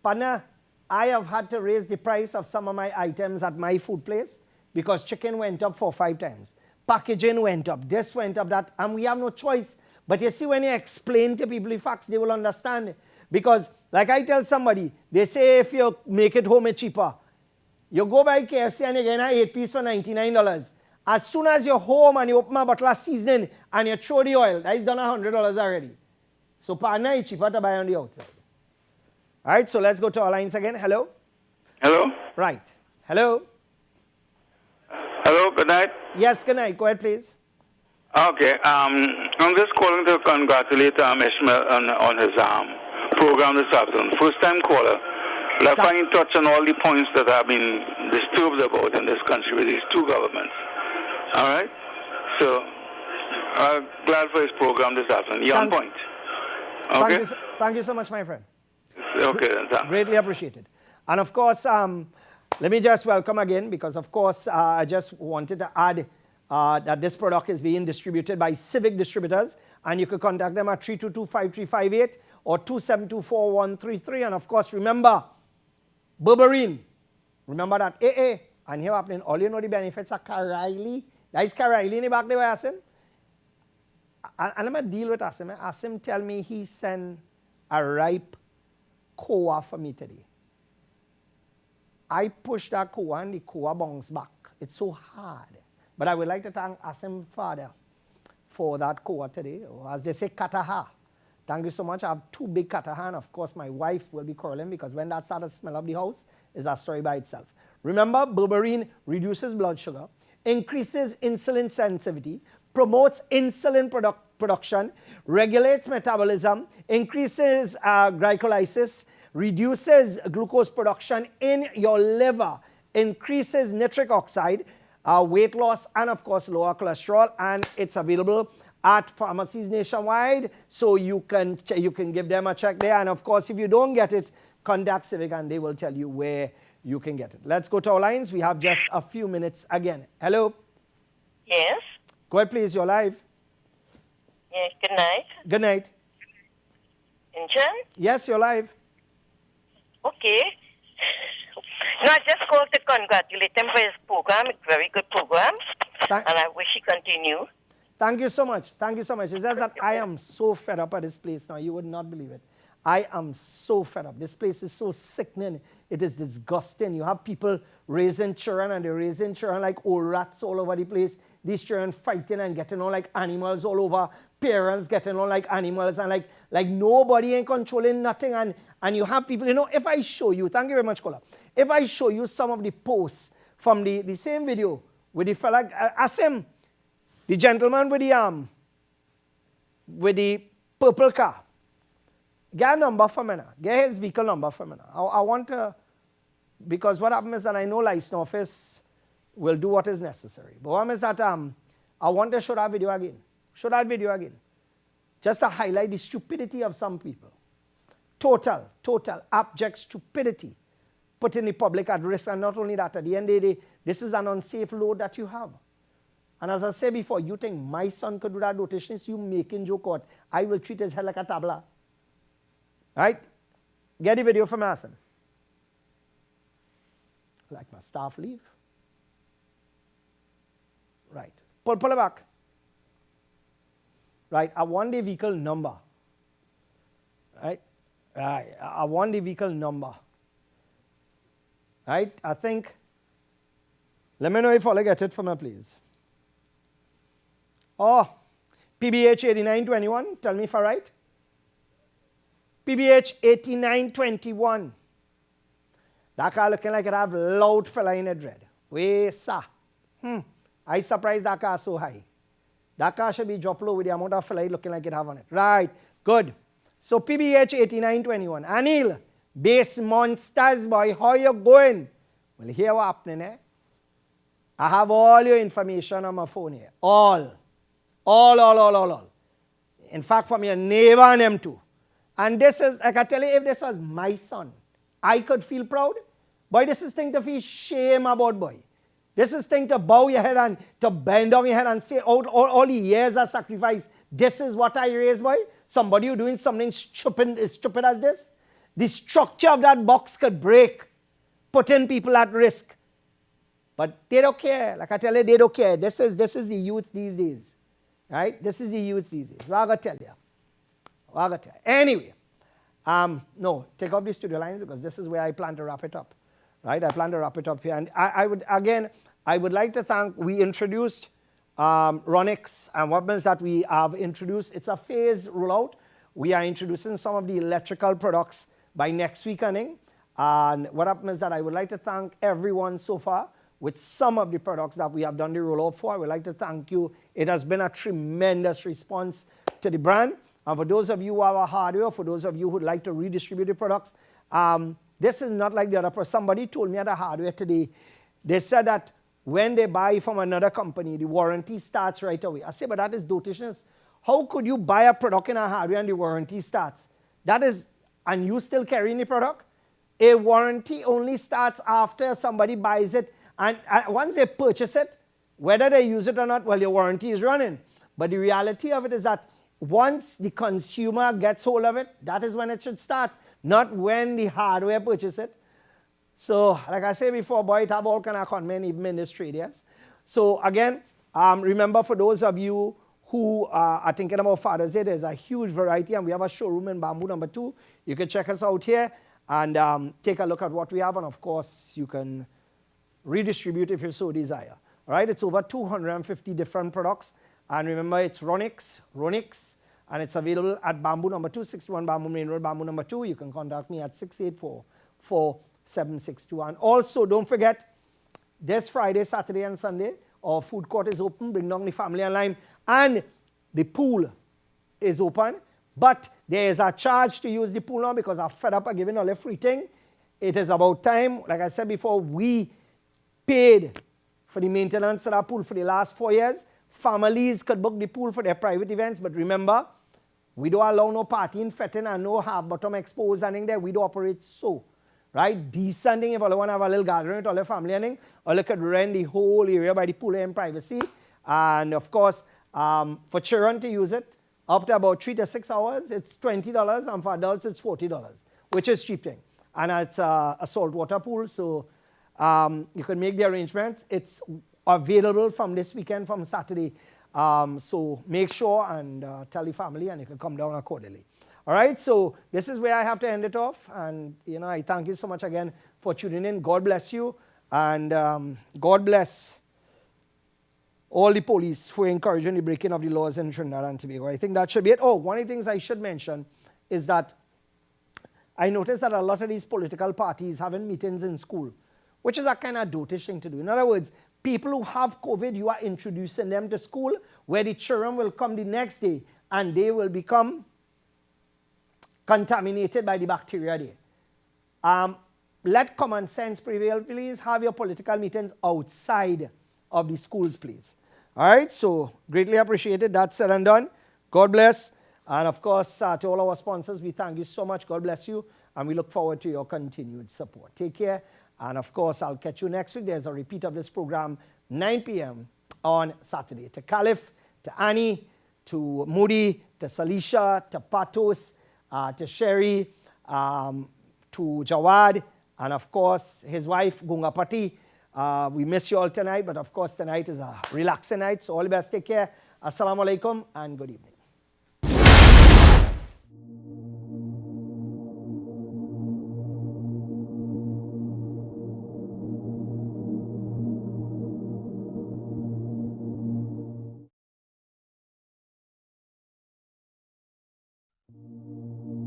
Partner, I have had to raise the price of some of my items at my food place because chicken went up 4 or 5 times. Packaging went up, this went up, that, and we have no choice. But you see, when you explain to people the facts, they will understand. Because, like I tell somebody, they say if you make it home, it's cheaper. You go buy KFC and you get an 8-piece for $99. As soon as you're home and you open a bottle of seasoning and you throw the oil, that's done $100 already. So, partner, it's cheaper to buy on the outside. All right, so let's go to our lines again. Hello? Hello? Right. Hello? Hello, good night. Yes, good night. Go ahead, please. Okay, I'm just calling to congratulate Ishmael on his program this afternoon. First-time caller. Let's find in touch on all the points that have been disturbed about in this country with these two governments. All right? So, I'm glad for his program this afternoon. You're on point. Okay? Thank you so much, my friend. Okay, then. Greatly appreciated. And of course, let me just welcome again because, of course, I just wanted to add that this product is being distributed by Civic Distributors, and you can contact them at 322-5358 or 272-4133. And of course, remember, berberine. Remember that AA. And here happening, all you know the benefits are Karaili. That is Karaili in the back there, Asim. And let me deal with Asim. Asim tell me he sent a ripe koa for me today. I pushed that koa and the koa bounced back. It's so hard. But I would like to thank Asim father for that koa today. Or as they say, kataha. Thank you so much. I have 2 big kataha, and of course my wife will be quarreling because when that starts to smell up the house, is a story by itself. Remember, berberine reduces blood sugar, increases insulin sensitivity, promotes insulin production, regulates metabolism, increases glycolysis, reduces glucose production in your liver, increases nitric oxide, weight loss, and of course lower cholesterol. And it's available at pharmacies nationwide, so you can give them a check there. And of course, if you don't get it, contact Civic and they will tell you where you can get it. Let's go to our lines. We have just a few minutes again. Hello? Yes? Go ahead, please. You're live. Yes, good night. Good night. Inchan? Yes, you're live. Okay. No, I just called to congratulate him for his program. It's a very good program. And I wish he continue. Thank you so much. Thank you so much. It's just that I am so fed up at this place now. You would not believe it. I am so fed up. This place is so sickening. It is disgusting. You have people raising children, and they're raising children like old rats all over the place. These children fighting and getting on like animals all over. Parents getting on like animals, and like nobody ain't controlling nothing. And you have people, if I show you, thank you very much, Kola. If I show you some of the posts from the same video with the fella, Asim, the gentleman with the purple car, get a number for me now. Get his vehicle number for me now. I want to, because what happens is that I know license office will do what is necessary. But what happens is that I want to show that video again. Show that video again. Just to highlight the stupidity of some people. Total, abject stupidity. Putting the public at risk, and not only that, at the end of the day, this is an unsafe load that you have. And as I said before, you think my son could do that dotation, it's you making joke out. I will treat his head like a tabla. Right? Get the video from Hassan. Like my staff leave. Right. Pull it back. Right. I want the vehicle number. Right. Right. I want the vehicle number. Right. I think. Let me know if I'll get it for me, please. Oh, PBH 8921. Tell me if I'm right. PBH 8921. That car looking like it have loud fella in it red. Wait, sir. I surprised that car so high. That car should be drop low with the amount of fella looking like it have on it. Right. Good. So PBH 8921. Anil, base monsters boy, how you going? Well, here what happening, eh? I have all your information on my phone here. All. In fact, from your neighbor and them too. And this is, I can tell you, if this was my son, I could feel proud. Boy, this is thing to feel shame about, boy. This is thing to bow your head and to bend down your head and say, all the years of sacrifice, this is what I raised, boy. Somebody who doing something stupid as this. The structure of that box could break, putting people at risk. But they don't care. Like I tell you, they don't care. This is the youth these days. Right? This is the youth these days. What I gotta tell you. Anyway, no, take off the studio lines because this is where I plan to wrap it up. Right? I plan to wrap it up here. And I would like to thank, we introduced Ronix, and what means that we have introduced, it's a phased rollout. We are introducing some of the electrical products by next week, and what happens is that I would like to thank everyone so far with some of the products that we have done the rollout for. I would like to thank you. It has been a tremendous response to the brand. And for those of you who have a hardware, for those of you who would like to redistribute the products, this is not like the other person. Somebody told me at the hardware today, they said that when they buy from another company, the warranty starts right away. I say, but that is dotishness. How could you buy a product in a hardware and the warranty starts? That is, and you still carrying the product? A warranty only starts after somebody buys it. And once they purchase it, whether they use it or not, well, your warranty is running. But the reality of it is that once the consumer gets hold of it, that is when it should start, not when the hardware purchases it. So, like I said before, boy, it have all kind of conmen, even in this trade, yes? So, again, remember for those of you who are thinking about Father's Day, there's a huge variety, and we have a showroom in Bamboo number 2. You can check us out here and take a look at what we have, and of course, you can redistribute if you so desire. All right, it's over 250 different products. And remember, it's Ronix, and it's available at Bamboo number 2, 61 Bamboo Main Road, Bamboo number 2. You can contact me at 684-4762. And also, don't forget, this Friday, Saturday, and Sunday, our food court is open. Bring down the family and lime. And the pool is open. But there is a charge to use the pool now because I'm fed up of giving all the free thing. It is about time. Like I said before, we paid for the maintenance of that pool for the last 4 years. Families could book the pool for their private events, but remember, we don't allow no partying, fetting, and no half-bottom exposed and there. We don't operate so. Right? Decent thing, if all want to have a little gathering with all the family and or you could rent the whole area by the pool in privacy. And of course, for children to use it, up to about 3 to 6 hours, it's $20, and for adults, it's $40, which is cheap thing. And it's a saltwater pool, so you can make the arrangements. It's available from this weekend, from Saturday. So make sure and tell the family, and you can come down accordingly. All right, so this is where I have to end it off. And, I thank you so much again for tuning in. God bless you. And God bless all the police who are encouraging the breaking of the laws in Trinidad and Tobago. I think that should be it. Oh, one of the things I should mention is that I noticed that a lot of these political parties having meetings in school, which is a kind of dotish thing to do. In other words, people who have COVID, you are introducing them to school where the children will come the next day and they will become contaminated by the bacteria there. Let common sense prevail, please. Have your political meetings outside of the schools, please. All right, so greatly appreciated. That's said and done. God bless. And of course, to all our sponsors, we thank you so much. God bless you. And we look forward to your continued support. Take care. And of course, I'll catch you next week. There's a repeat of this program, 9 p.m. on Saturday. To Caliph, to Annie, to Moody, to Salisha, to Patos, to Sherry, to Jawad, and of course his wife Gungapati. We miss you all tonight, but of course tonight is a relaxing night, so all the best, take care. Assalamu alaikum and good evening.